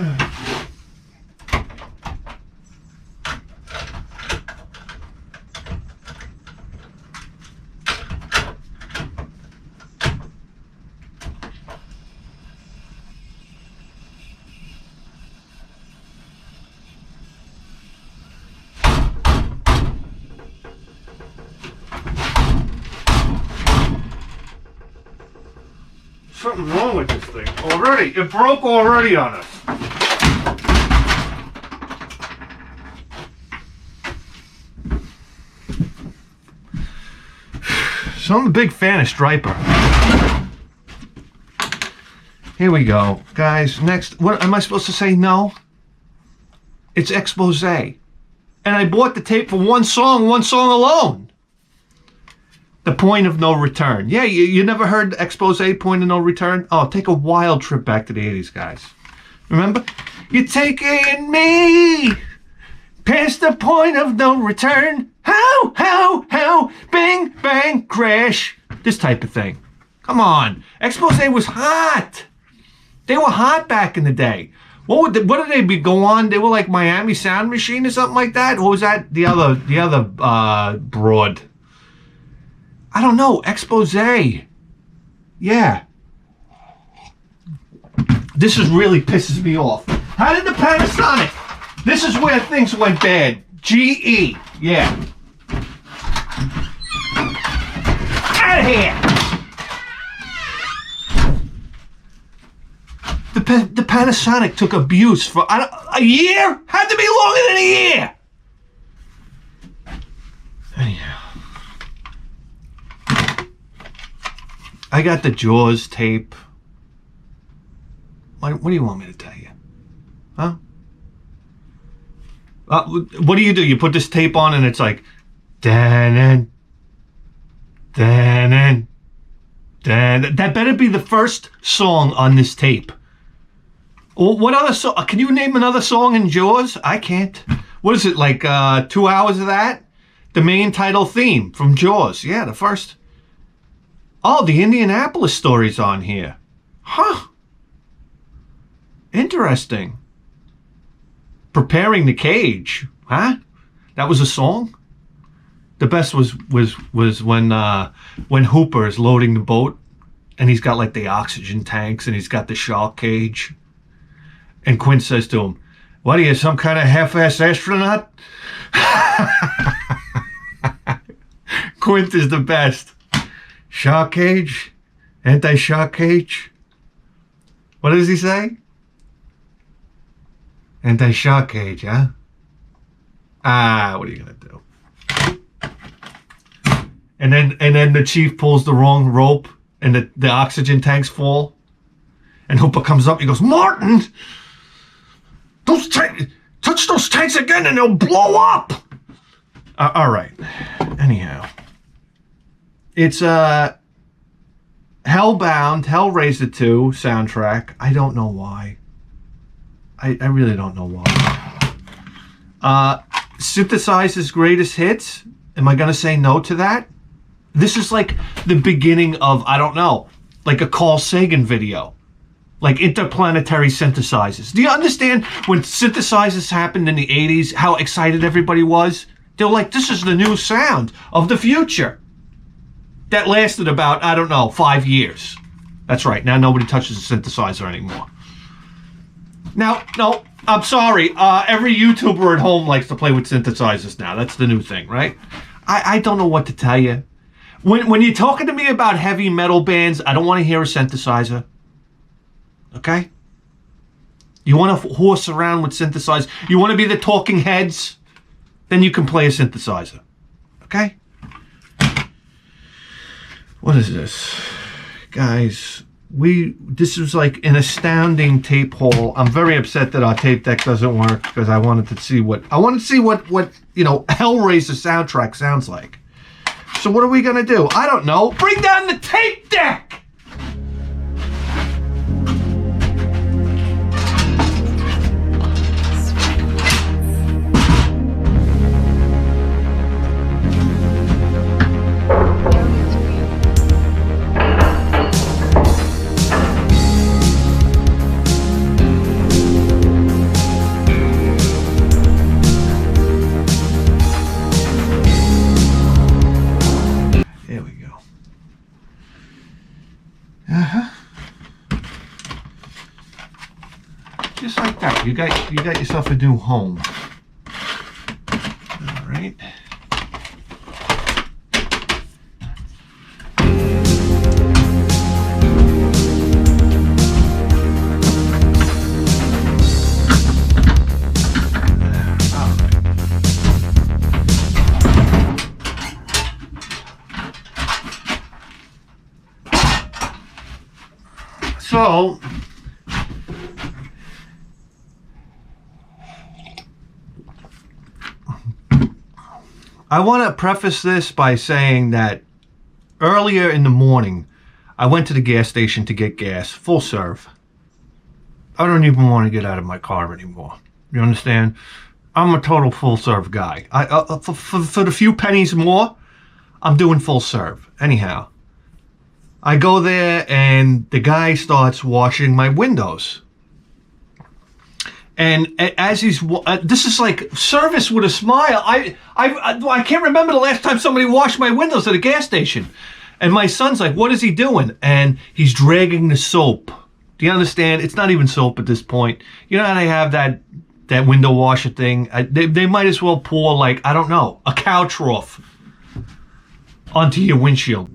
wrong with this thing already. It broke already on us. So I'm a big fan of Striper. Here we go, guys. Next, what am I supposed to say? No. It's Expose. And I bought the tape for one song alone. The Point of No Return. Yeah, you never heard Expose, Point of No Return? Oh, take a wild trip back to the 80s, guys. Remember? You're taking me past the point of no return. How, bang, bang, crash. This type of thing. Come on. Expose was hot. They were hot back in the day. What did they go on? They were like Miami Sound Machine or something like that? What was that? The other broad. I don't know. Expose. Yeah. This is really pisses me off. How did the Panasonic? This is where things went bad. GE. Yeah. Out of here. The Panasonic took abuse for a year? Had to be longer than a year. Anyhow. I got the Jaws tape. What do you want me to tell you? Huh? What do? You put this tape on and it's like, Dan. That better be the first song on this tape. What other song? Can you name another song in Jaws? I can't. What is it, like 2 hours of that? The main title theme from Jaws. Yeah, the first. Oh, the Indianapolis story's on here. Huh. Interesting. Preparing the Cage. Huh? That was a song? The best was when Hooper is loading the boat and he's got like the oxygen tanks and he's got the shark cage. And Quint says to him, "What are you, some kind of half-ass astronaut?" Quint is the best. Shark cage? Anti-shark cage? What does he say? Anti-shark cage, huh? What are you gonna do? And then the chief pulls the wrong rope and the oxygen tanks fall. And Hooper comes up, he goes, "Martin! Touch those tanks again and they'll blow up!" All right. Anyhow. It's Hellbound, Hellraiser 2 soundtrack. I don't know why. I really don't know why. Synthesizer's greatest hits. Am I going to say no to that? This is like the beginning of, I don't know, like a Carl Sagan video. Like interplanetary synthesizers. Do you understand when synthesizers happened in the 80s, how excited everybody was? They were like, this is the new sound of the future. That lasted about, I don't know, 5 years. That's right. Now nobody touches a synthesizer anymore. Now, no, I'm sorry. Every YouTuber at home likes to play with synthesizers now. That's the new thing, right? I don't know what to tell you. When you're talking to me about heavy metal bands, I don't want to hear a synthesizer. Okay? You want to horse around with synthesizers? You want to be the talking heads? Then you can play a synthesizer. Okay? What is this? Guys, this was like an astounding tape haul. I'm very upset that our tape deck doesn't work because I wanted to see what Hellraiser soundtrack sounds like. So what are we gonna do? I don't know. Bring down the tape deck! Just like that. You got yourself a new home. All right. So, I want to preface this by saying that earlier in the morning, I went to the gas station to get gas, full serve. I don't even want to get out of my car anymore. You understand? I'm a total full serve guy. For the few pennies more, I'm doing full serve. Anyhow. I go there and the guy starts washing my windows. And as he's, this is like service with a smile. I can't remember the last time somebody washed my windows at a gas station. And my son's like, what is he doing? And he's dragging the soap. Do you understand? It's not even soap at this point. You know how they have that window washer thing? They might as well pour like, I don't know, a cow trough onto your windshield.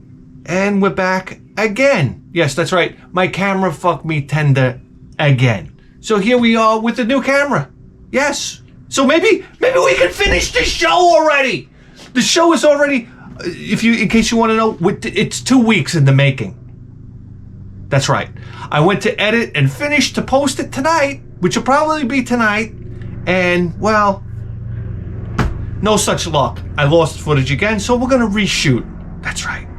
And we're back again. Yes, that's right. My camera fucked me tender again. So here we are with the new camera. Yes. So maybe we can finish this show already. The show is already, in case you want to know, it's 2 weeks in the making. That's right. I went to edit and finish to post it tonight, which will probably be tonight. And, well, no such luck. I lost footage again, so we're going to reshoot. That's right.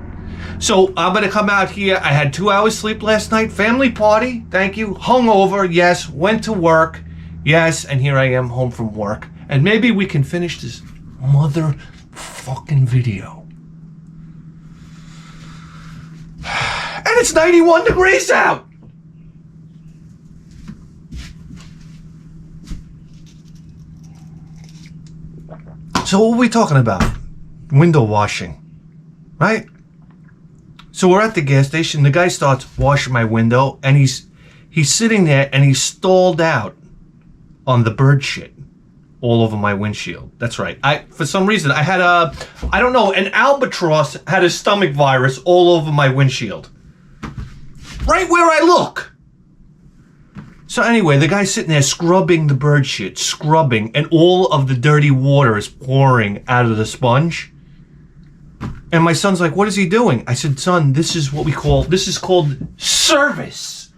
So I'm going to come out here. I had 2 hours sleep last night. Family party. Thank you. Hungover. Yes. Went to work. Yes. And here I am home from work. And maybe we can finish this motherfucking video. And it's 91 degrees out. So what are we talking about? Window washing. Right? So we're at the gas station. The guy starts washing my window, and he's sitting there, and he's stalled out on the bird shit all over my windshield. That's right. For some reason, I had an albatross had a stomach virus all over my windshield. Right where I look. So anyway, the guy's sitting there scrubbing the bird shit, and all of the dirty water is pouring out of the sponge. And my son's like, what is he doing? I said, son, this is called service.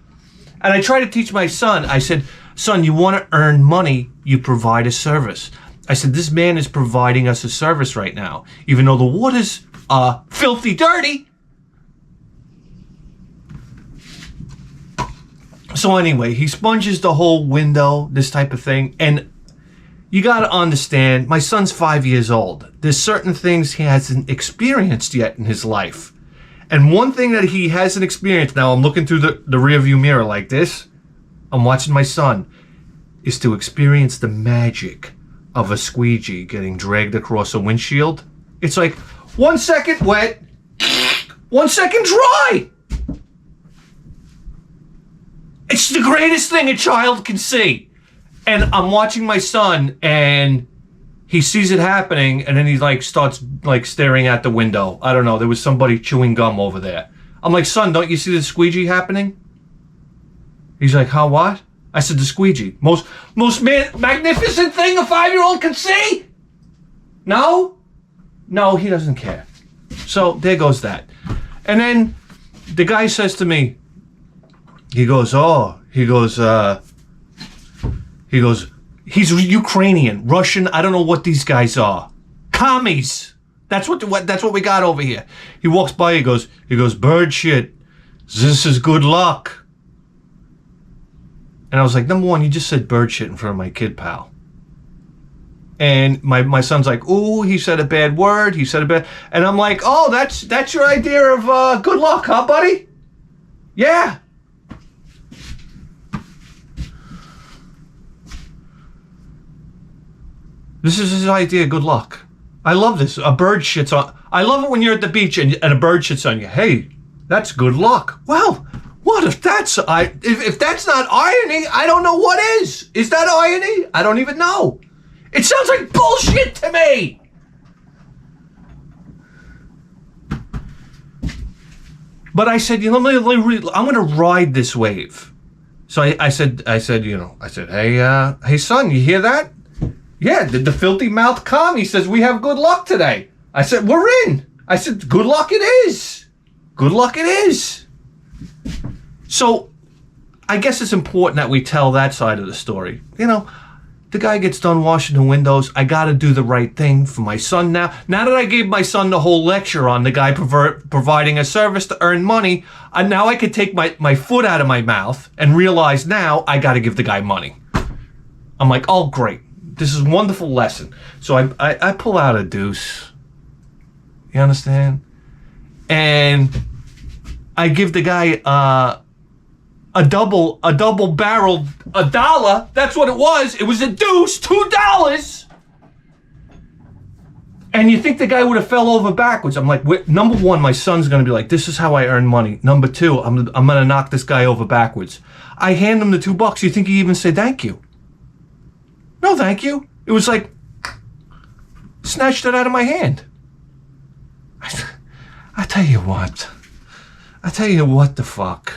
And I try to teach my son, I said, son, you want to earn money, you provide a service. I said, this man is providing us a service right now. Even though the water's filthy dirty. So anyway, he sponges the whole window, this type of thing. And you got to understand, my son's 5 years old. There's certain things he hasn't experienced yet in his life. And one thing that he hasn't experienced, now I'm looking through the rearview mirror like this, I'm watching my son, is to experience the magic of a squeegee getting dragged across a windshield. It's like 1 second wet, 1 second dry. It's the greatest thing a child can see. And I'm watching my son, and he sees it happening, and then he starts staring at the window. I don't know. There was somebody chewing gum over there. I'm like, son, don't you see the squeegee happening? He's like, how what? I said, the squeegee. Most magnificent thing a 5-year-old can see? No? No, he doesn't care. So there goes that. And then the guy says to me, he goes, he's Ukrainian, Russian, I don't know what these guys are. Commies. That's what we got over here. He walks by, he goes, bird shit. This is good luck. And I was like, number one, you just said bird shit in front of my kid, pal. And my son's like, ooh, he said a bad word. And I'm like, oh, that's your idea of good luck, huh, buddy? Yeah. This is his idea of good luck. I love this. A bird shits on... I love it when you're at the beach and a bird shits on you. Hey, that's good luck. Well, what? What if that's if that's not irony, I don't know what is. Is that irony? I don't even know. It sounds like bullshit to me. But I said, I'm going to ride this wave. So I said, hey son, you hear that? Yeah, did the filthy mouth come? He says, we have good luck today. I said, we're in. I said, good luck it is. Good luck it is. So I guess it's important that we tell that side of the story. The guy gets done washing the windows. I got to do the right thing for my son now. Now that I gave my son the whole lecture on the guy providing a service to earn money, now I could take my foot out of my mouth and realize now I got to give the guy money. I'm like, oh, great. This is a wonderful lesson. So I pull out a deuce. You understand? And I give the guy a double barreled $1. That's what it was. It was a deuce, $2. And you think the guy would have fell over backwards. I'm like, number one, my son's going to be like, this is how I earn money. Number two, I'm going to knock this guy over backwards. I hand him the $2. You think he even said thank you? No, thank you. It was like, snatched it out of my hand. I tell you what. I tell you what the fuck.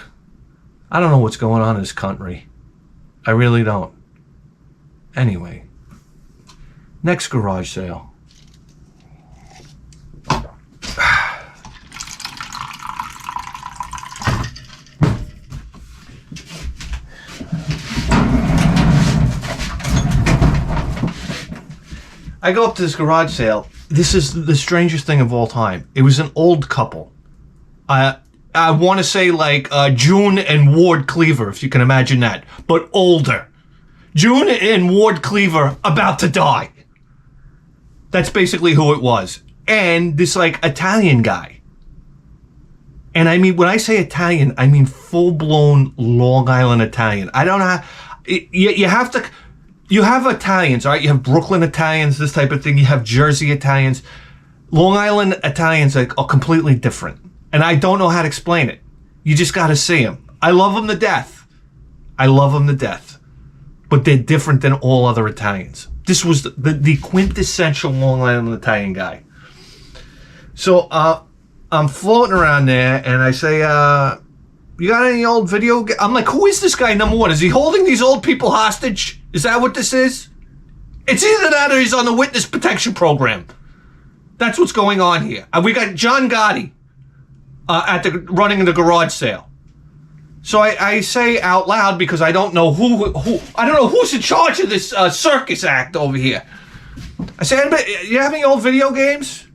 I don't know what's going on in this country. I really don't. Anyway. Next garage sale. I go up to this garage sale. This is the strangest thing of all time. It was an old couple. I want to say like June and Ward Cleaver, if you can imagine that, but older. June and Ward Cleaver about to die. That's basically who it was. And this like Italian guy. And I mean, when I say Italian, I mean full-blown Long Island Italian. I don't know how, you have to, you have Italians, all right? You have Brooklyn Italians, this type of thing. You have Jersey Italians. Long Island Italians are completely different. And I don't know how to explain it. You just got to see them. I love them to death. I love them to death. But they're different than all other Italians. This was the quintessential Long Island Italian guy. So I'm floating around there and I say, you got any old video? I'm like, who is this guy, number one? Is he holding these old people hostage? Is that what this is? It's either that or he's on the witness protection program. That's what's going on here. We got John Gotti. Running the garage sale. So I say out loud because I don't know I don't know who's in charge of this circus act over here. I say, you have any old video games?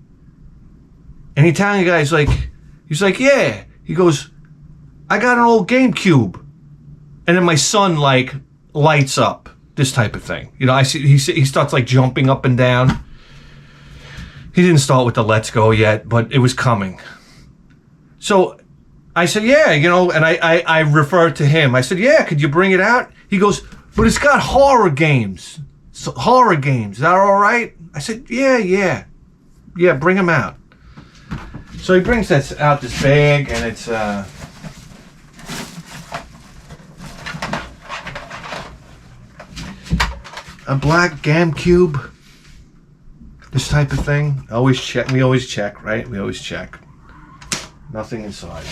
And the Italian guy's like, he's like, yeah. He goes, I got an old GameCube. And then my son like lights up, this type of thing. I see he starts like jumping up and down. He didn't start with the let's go yet, but it was coming. So I said, yeah, and I referred to him. I said, yeah, could you bring it out? He goes, but it's got horror games. So, horror games. Is that all right? I said, yeah, bring them out. So he brings out this bag, and it's a black GameCube. This type of thing. We always check, right? We always check. Nothing inside.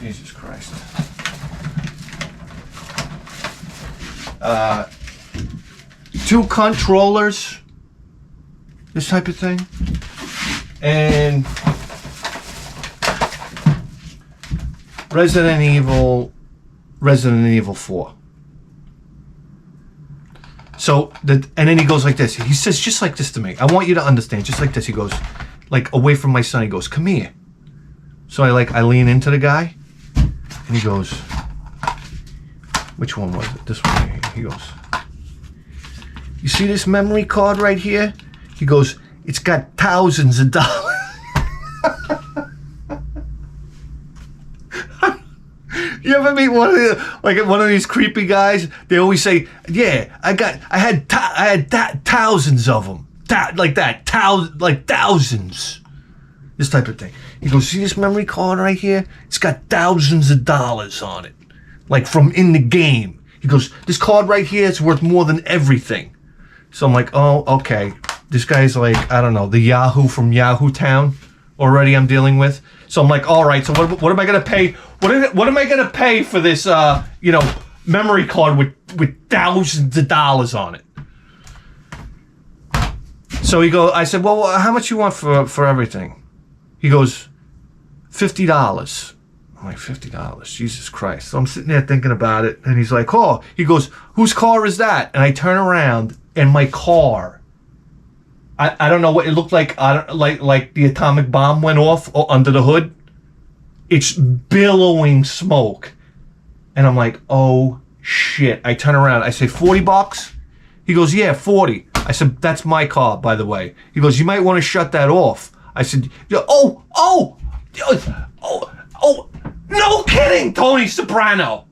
Jesus Christ. 2 controllers. This type of thing. And Resident Evil 4. So, and then he goes like this. He says just like this to me. I want you to understand, just like this. He goes, like away from my son. He goes, come here. So I lean into the guy, and he goes, which one was it? This one right here. He goes, you see this memory card right here? He goes, it's got thousands of dollars. You ever meet one of these creepy guys? They always say, "Yeah, I had thousands of them, like thousands." This type of thing. He goes, see this memory card right here? It's got thousands of dollars on it. Like from in the game. He goes, this card right here is worth more than everything. So I'm like, oh, okay. This guy's like, I don't know, the Yahoo from Yahoo Town already I'm dealing with. So I'm like, all right, so what am I going to pay? What am I going to pay for this, memory card with thousands of dollars on it? So I said, well, how much you want for everything? He goes, $50. I'm like, $50, Jesus Christ. So I'm sitting there thinking about it, and he's like, oh, he goes, whose car is that? And I turn around, and my car, I don't know what it looked like, like the atomic bomb went off under the hood. It's billowing smoke. And I'm like, oh, shit. I turn around, I say, $40? He goes, yeah, 40. I said, that's my car, by the way. He goes, you might want to shut that off. I said, oh, no kidding, Tony Soprano.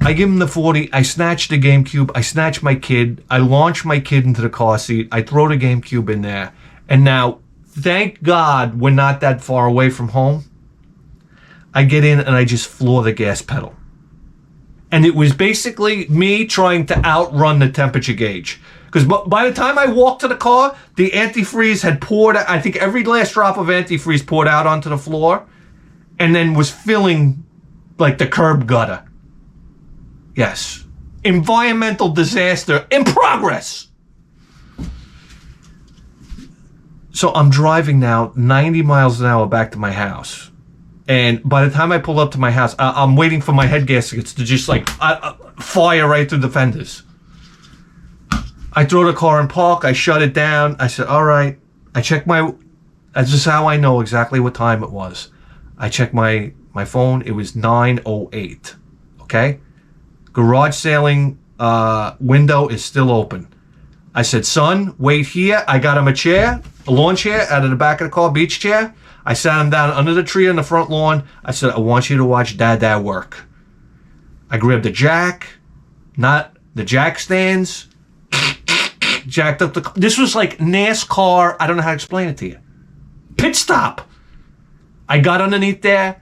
I give him the 40. I snatch the GameCube. I snatch my kid. I launch my kid into the car seat. I throw the GameCube in there. And now, thank God we're not that far away from home. I get in and I just floor the gas pedal. And it was basically me trying to outrun the temperature gauge. Because by the time I walked to the car, the antifreeze had poured, I think every last drop of antifreeze poured out onto the floor. And then was filling like the curb gutter. Yes. Environmental disaster in progress. So I'm driving now 90 miles an hour back to my house. And by the time I pull up to my house, I'm waiting for my head gaskets to just like fire right through the fenders. I throw the car in park. I shut it down. I said, all right. I check this is how I know exactly what time it was. I checked my phone. It was 9:08. Okay? Garage sailing window is still open. I said, son, wait here. I got him a lawn chair out of the back of the car, beach chair. I sat him down under the tree on the front lawn. I said, I want you to watch Dad work. I grabbed the jack, not the jack stands, jacked up this was like NASCAR. I don't know how to explain it to you. Pit stop. I got underneath there,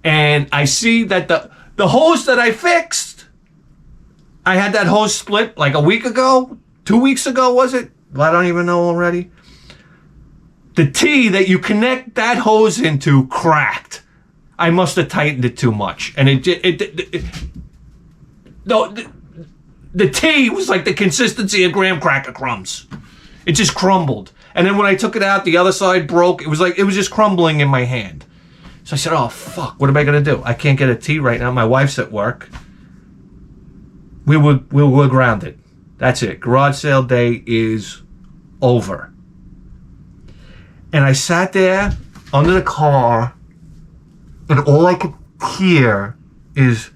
and I see that the hose that I fixed, I had that hose split like a week ago, 2 weeks ago, was it? Well, I don't even know already. The T that you connect that hose into cracked. I must have tightened it too much, and the T was like the consistency of graham cracker crumbs. It just crumbled, and then when I took it out, the other side broke. It was just crumbling in my hand. So I said, "Oh fuck, what am I gonna do? I can't get a T right now. My wife's at work. We were grounded. That's it. Garage sale day is over." And I sat there under the car, and all I could hear is,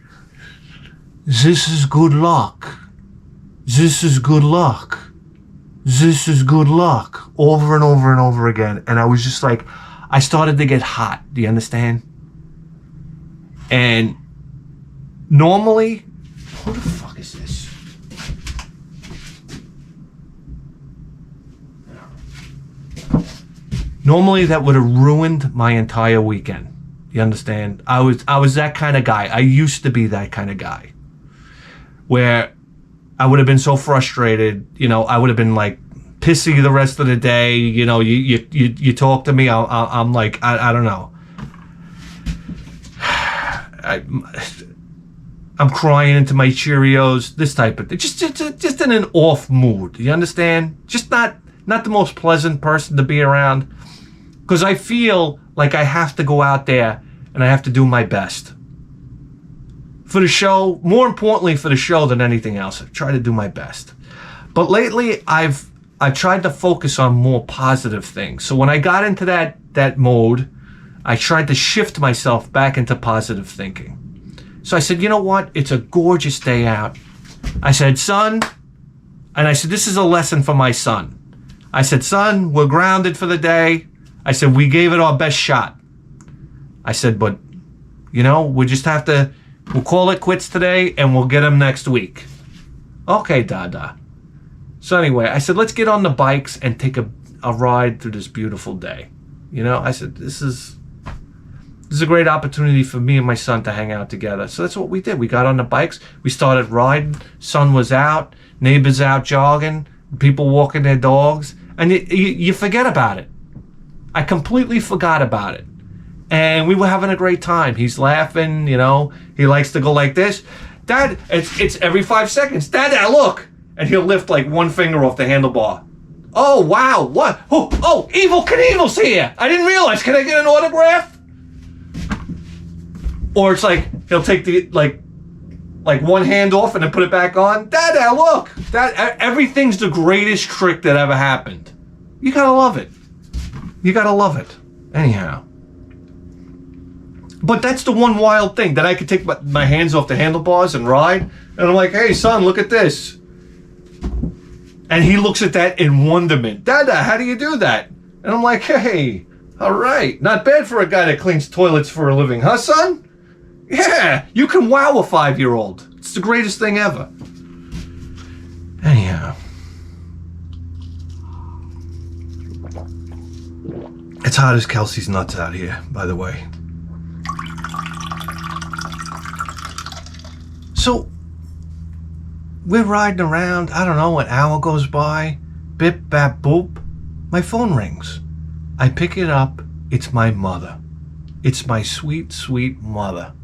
"This is good luck. This is good luck. This is good luck," over and over and over again. And I was just like, I started to get hot. Do you understand? And normally, who the fuck is this? Normally that would have ruined my entire weekend. You understand? I was that kind of guy. I used to be that kind of guy. Where I would have been so frustrated, I would have been like pissy the rest of the day. You talk to me, I'm like, I don't know. I'm crying into my Cheerios, this type of thing. Just in an off mood. You understand? Just not the most pleasant person to be around. Because I feel like I have to go out there and I have to do my best. For the show, more importantly for the show than anything else, I try to do my best. But lately, I've tried to focus on more positive things. So when I got into that mode, I tried to shift myself back into positive thinking. So I said, you know what? It's a gorgeous day out. I said, son, and I said, this is a lesson for my son. I said, son, we're grounded for the day. I said, we gave it our best shot. I said, but, we just have to, we'll call it quits today and we'll get them next week. Okay, Dada. So anyway, I said, let's get on the bikes and take a ride through this beautiful day. You know, I said, this is a great opportunity for me and my son to hang out together. So that's what we did. We got on the bikes. We started riding. Sun was out. Neighbors out jogging. People walking their dogs. And you forget about it. I completely forgot about it. And we were having a great time. He's laughing, you know. He likes to go like this. Dad, it's every 5 seconds. Dad, look. And he'll lift like one finger off the handlebar. Oh, wow. What? Oh, Evil Knievel's here. I didn't realize. Can I get an autograph? Or it's like, he'll take the, like one hand off and then put it back on. Dad, look. Everything's the greatest trick that ever happened. You gotta love it. You gotta love it. Anyhow. But that's the one wild thing, that I could take my hands off the handlebars and ride. And I'm like, hey, son, look at this. And he looks at that in wonderment. Dada, how do you do that? And I'm like, hey, all right. Not bad for a guy that cleans toilets for a living, huh, son? Yeah, you can wow a 5-year-old. It's the greatest thing ever. Anyhow. It's hot as Kelsey's nuts out here, by the way. So, we're riding around, I don't know, an hour goes by, bip, bap, boop, my phone rings. I pick it up, it's my mother. It's my sweet, sweet mother.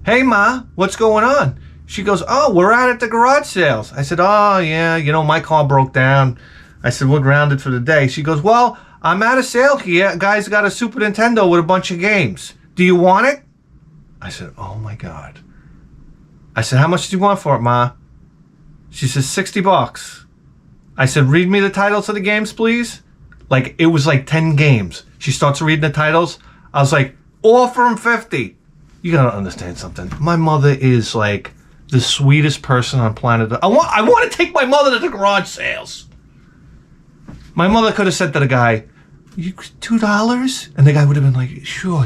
Hey, Ma, what's going on? She goes, oh, we're out at the garage sales. I said, oh, yeah, you know, my car broke down. I said, we're grounded for the day. She goes, well, I'm at a sale here. A guy's got a Super Nintendo with a bunch of games. Do you want it? I said, oh, my God. I said, how much do you want for it, Ma? She says, $60. I said, read me the titles of the games, please. Like, it was like 10 games. She starts reading the titles. I was like, offer him 50. You gotta understand something. My mother is like the sweetest person on planet Earth. I want to take my mother to the garage sales. My mother could have said to the guy, $2? And the guy would have been like, sure.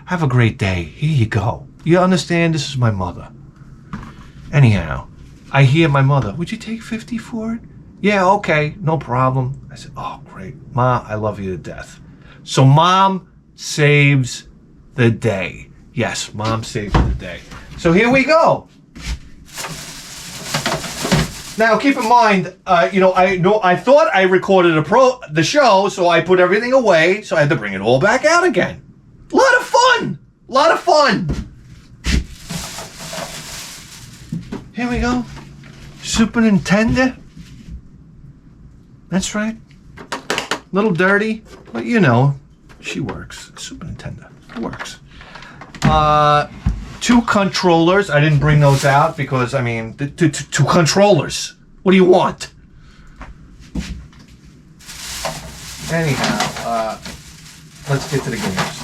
Have a great day. Here you go. You understand? This is my mother. Anyhow, I hear my mother, would you take 50 for it? Yeah, okay, no problem. I said, oh, great. Ma, I love you to death. So Mom saves the day. Yes, Mom saves the day. So here we go. Now, keep in mind, I thought I recorded the show, so I put everything away, so I had to bring it all back out again. A lot of fun. Here we go. Super Nintendo. That's right. Little dirty, but you know, she works. Super Nintendo. It works. 2 controllers. I didn't bring those out because, I mean, two controllers. What do you want? Anyhow, let's get to the games.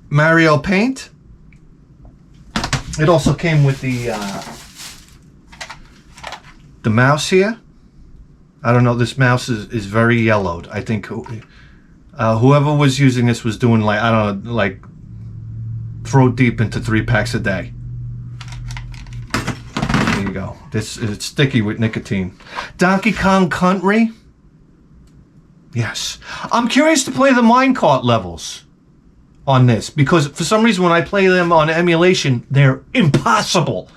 Mario Paint. It also came with the mouse here. I don't know, this mouse is very yellowed. I think whoever was using this was doing like, I don't know, like throw deep into 3 packs a day. There you go. This is sticky with nicotine. Donkey Kong Country. Yes. I'm curious to play the minecart levels on this, because for some reason when I play them on emulation, they're impossible.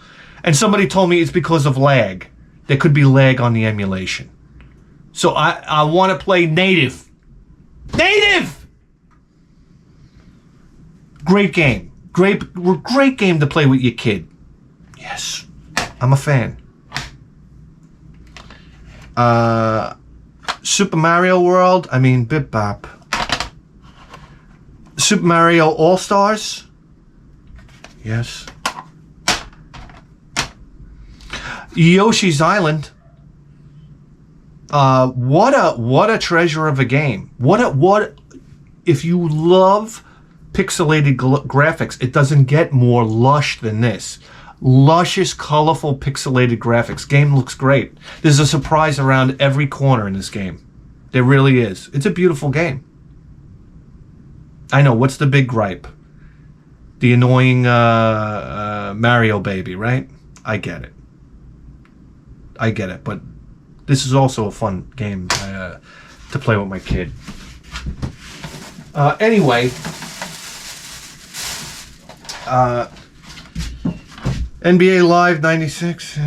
And somebody told me it's because of lag. There could be lag on the emulation. So I want to play native. Great game. Great game to play with your kid. Yes. I'm a fan. Super Mario World. I mean, bip bop. Super Mario All-Stars. Yes. Yoshi's Island. What a treasure of a game. What if you love pixelated graphics, it doesn't get more lush than this. Luscious, colorful, pixelated graphics. Game looks great. There's a surprise around every corner in this game. There really is. It's a beautiful game. I know. What's the big gripe? The annoying Mario baby, right? I get it. But this is also a fun game to play with my kid. Anyway, NBA Live 96.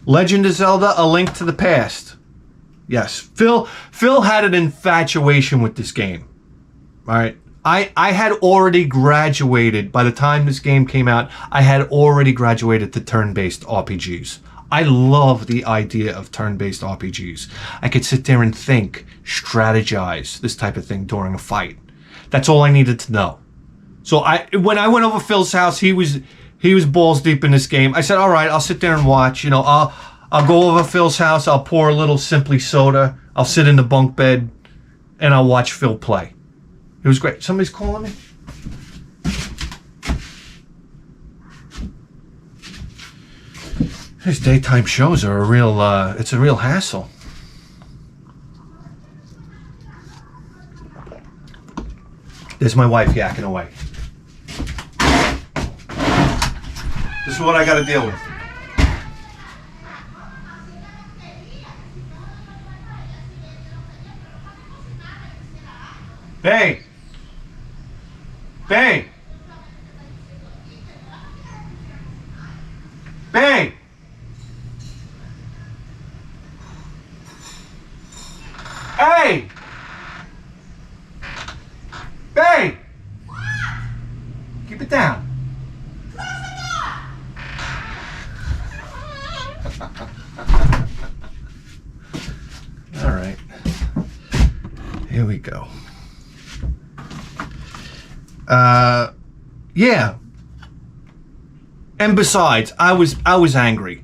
Legend of Zelda: A Link to the Past. Yes, Phil had an infatuation with this game. All right, I had already graduated by the time this game came out. I had already graduated to turn-based RPGs. I love the idea of turn-based RPGs. I could sit there and think, strategize, this type of thing during a fight. That's all I needed to know. So when I went over Phil's house, he was balls deep in this game. I said, all right, I'll sit there and watch. You know, I'll go over Phil's house. I'll pour a little Simply Soda. I'll sit in the bunk bed, and I'll watch Phil play. It was great. Somebody's calling me? These daytime shows are it's a real hassle. There's my wife yakking away. This is what I got to deal with. Babe! Babe! Babe! Hey! Babe! Keep it down. All right. Here we go. Yeah. And besides, I was angry.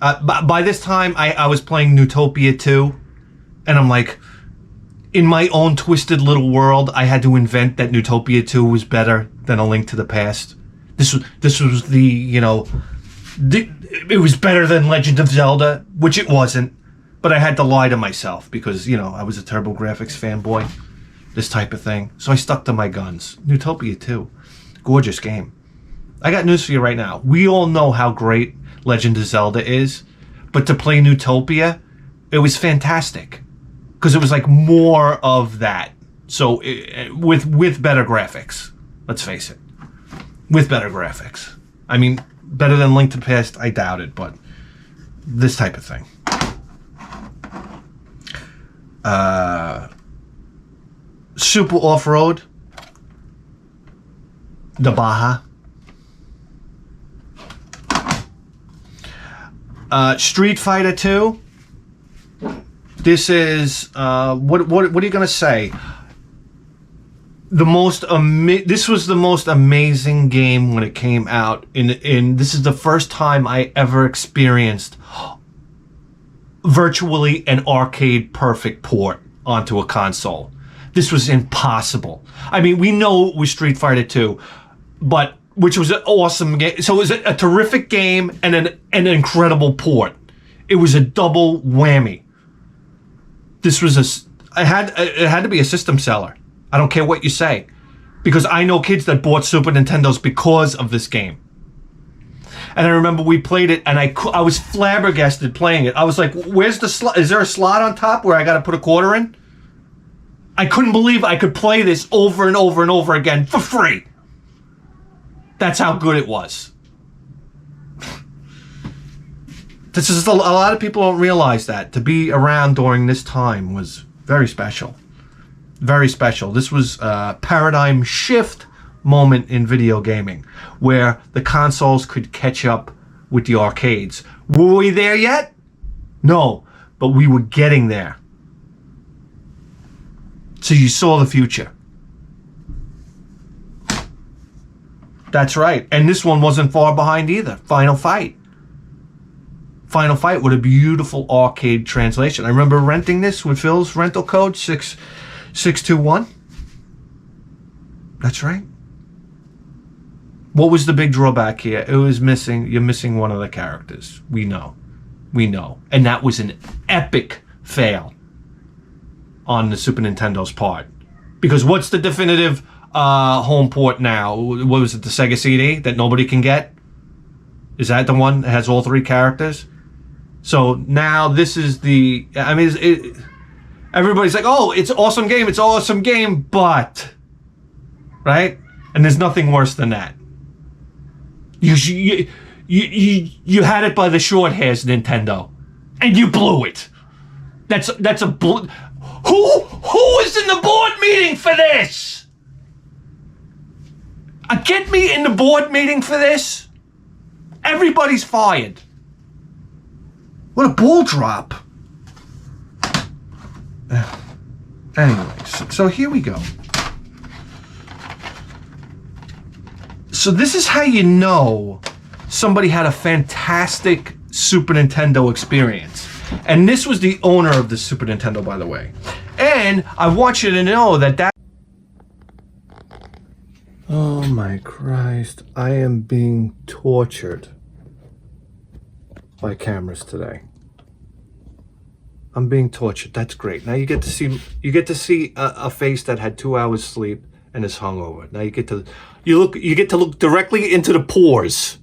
By this time, I was playing Newtopia 2, and I'm like, in my own twisted little world, I had to invent that Newtopia 2 was better than A Link to the Past. This was the, you know, it was better than Legend of Zelda, which it wasn't, but I had to lie to myself because, you know, I was a TurboGrafx fanboy, this type of thing. So I stuck to my guns. Newtopia 2, gorgeous game. I got news for you right now. We all know how great Legend of Zelda is, but to play Newtopia, it was fantastic because it was like more of that. So with better graphics, let's face it, with better graphics. I mean, better than Link to the Past, I doubt it, but this type of thing. Super Off-Road, the Baja. Street Fighter 2. This is what are you gonna say? This was the most amazing game when it came out. This is the first time I ever experienced virtually an arcade perfect port onto a console. This was impossible. I mean, we know it was Street Fighter 2, but which was an awesome game. So it was a terrific game and an incredible port. It was a double whammy. This was it had to be a system seller. I don't care what you say, because I know kids that bought Super Nintendos because of this game. And I remember we played it, and I was flabbergasted playing it. I was like, "Where's the slot? Is there a slot on top where I got to put a quarter in?" I couldn't believe I could play this over and over and over again for free. That's how good it was. This is a lot of people don't realize that to be around during this time was very special. Very special. This was a paradigm shift moment in video gaming where the consoles could catch up with the arcades. Were we there yet? No, but we were getting there. So you saw the future. That's right. And this one wasn't far behind either. Final Fight. Final Fight with a beautiful arcade translation. I remember renting this with Phil's rental code 621. That's right. What was the big drawback here? It was you're missing one of the characters. We know. And that was an epic fail on the Super Nintendo's part. Because what's the definitive home port now? What was it, the Sega CD that nobody can get? Is that the one that has all 3 characters? So now this is the... I mean, everybody's like, oh, it's an awesome game, it's an awesome game, but... Right? And there's nothing worse than that. You had it by the short hairs, Nintendo. And you blew it. That's a... Who is in the board meeting for this? Get me in the board meeting for this? Everybody's fired. What a ball drop. Anyways, so here we go. So this is how you know somebody had a fantastic Super Nintendo experience. And this was the owner of the Super Nintendo, by the way. And I want you to know that... Oh my Christ, I am being tortured by cameras today. I'm being tortured. That's great. Now you get to see a face that had 2 hours sleep and is hungover. Now you get to look directly into the pores.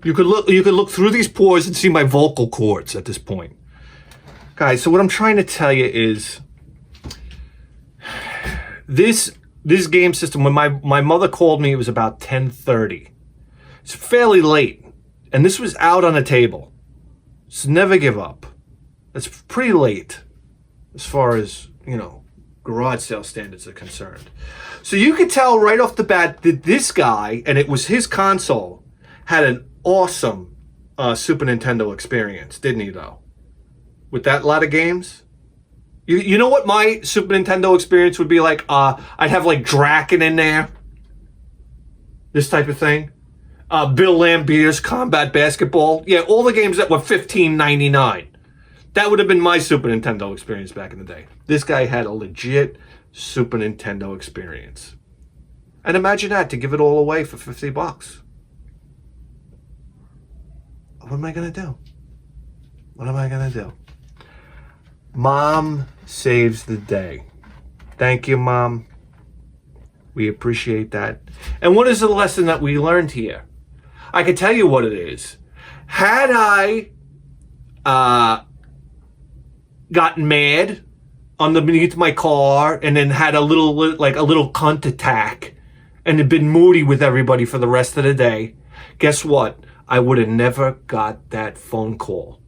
You could look through these pores and see my vocal cords at this point. Guys, so what I'm trying to tell you is this game system, when my mother called me, it was about 10:30. It's fairly late. And this was out on the table. So never give up. It's pretty late as far as, garage sale standards are concerned. So you could tell right off the bat that this guy, and it was his console, had an awesome Super Nintendo experience, didn't he, though? With that lot of games? You know what my Super Nintendo experience would be like? I'd have like Draken in there. This type of thing. Bill Lambier's Combat Basketball. Yeah, all the games that were $15.99. That would have been my Super Nintendo experience back in the day. This guy had a legit Super Nintendo experience. And imagine that, to give it all away for $50. What am I going to do? What am I going to do? Mom saves the day. Thank you, Mom. We appreciate that. And what is the lesson that we learned here? I can tell you what it is. Had I gotten mad underneath my car and then had a little cunt attack and had been moody with everybody for the rest of the day, guess what? I would have never got that phone call.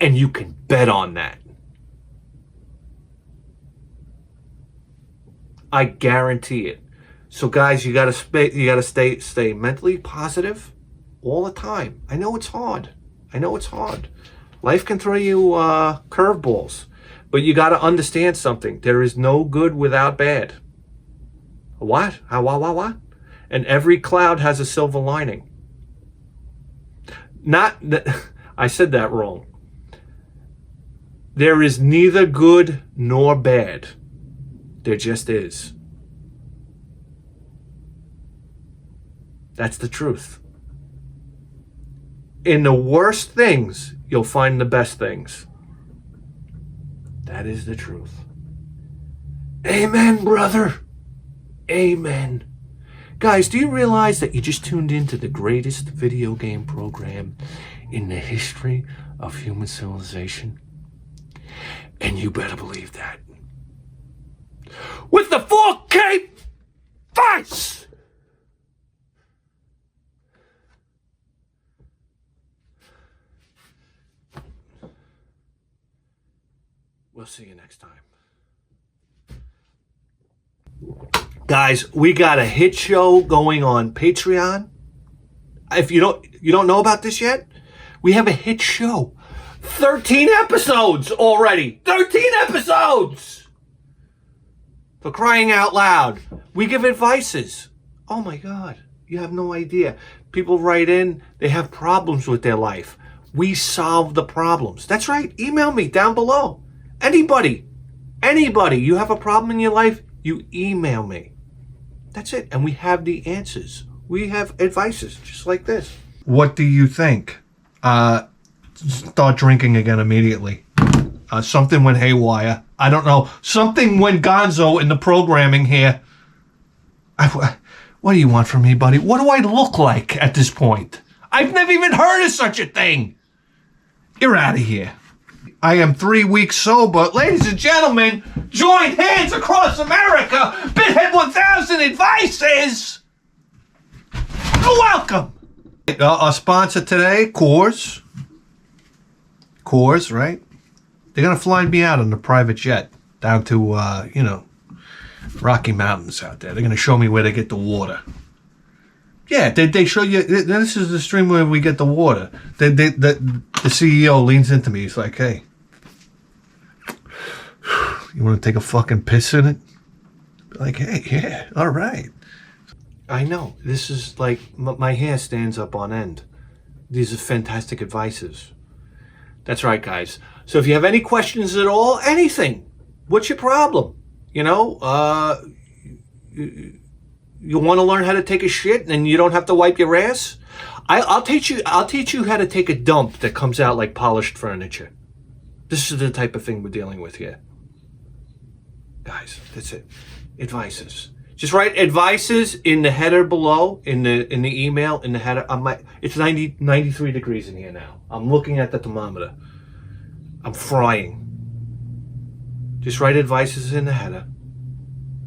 And you can bet on that. I guarantee it. So guys, you gotta stay mentally positive all the time. I know it's hard. Life can throw you curveballs, but you gotta understand something. There is no good without bad. What? What? And every cloud has a silver lining. Not that I said that wrong. There is neither good nor bad. There just is. That's the truth. In the worst things, you'll find the best things. That is the truth. Amen, brother. Amen. Guys, do you realize that you just tuned into the greatest video game program in the history of human civilization? And you better believe that. With the 4K fights! We'll see you next time. Guys, we got a hit show going on Patreon. If you don't know about this yet, we have a hit show. 13 episodes already. 13 episodes! For crying out loud. We give advices. Oh my God. You have no idea. People write in, they have problems with their life. We solve the problems. That's right. Email me down below. Anybody, you have a problem in your life, you email me. That's it. And we have the answers. We have advices just like this. What do you think? start drinking again immediately. Something went haywire. I don't know. Something went gonzo in the programming here. What do you want from me, buddy? What do I look like at this point? I've never even heard of such a thing. You're out of here. I am 3 weeks sober. Ladies and gentlemen, join hands across America. Bithead 1000 Advices. You're welcome. Our sponsor today, Coors. Coors, right? They're going to fly me out on a private jet down to, Rocky Mountains out there. They're going to show me where they get the water. Yeah, they show you. This is the stream where we get the water. The CEO leans into me. He's like, hey, you want to take a fucking piss in it? Like, hey, yeah, all right. I know. This is like, my hair stands up on end. These are fantastic advices. That's right, guys. So if you have any questions at all, anything, what's your problem? You want to learn how to take a shit and you don't have to wipe your ass? I'll teach you how to take a dump that comes out like polished furniture. This is the type of thing we're dealing with here. Guys, that's it. Advices. Just write advices in the header below, in the email, in the header. It's 93 degrees in here now. I'm looking at the thermometer. I'm frying. Just write advices in the header.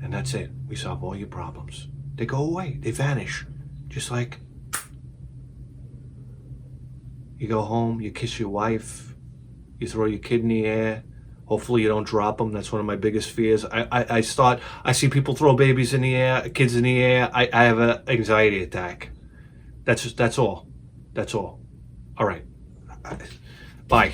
And that's it. We solve all your problems. They go away. They vanish. Just like you go home, you kiss your wife, you throw your kid in the air. Hopefully you don't drop them. That's one of my biggest fears. I see people throw babies in the air, kids in the air. I have an anxiety attack. That's all. That's all. All right. Bye.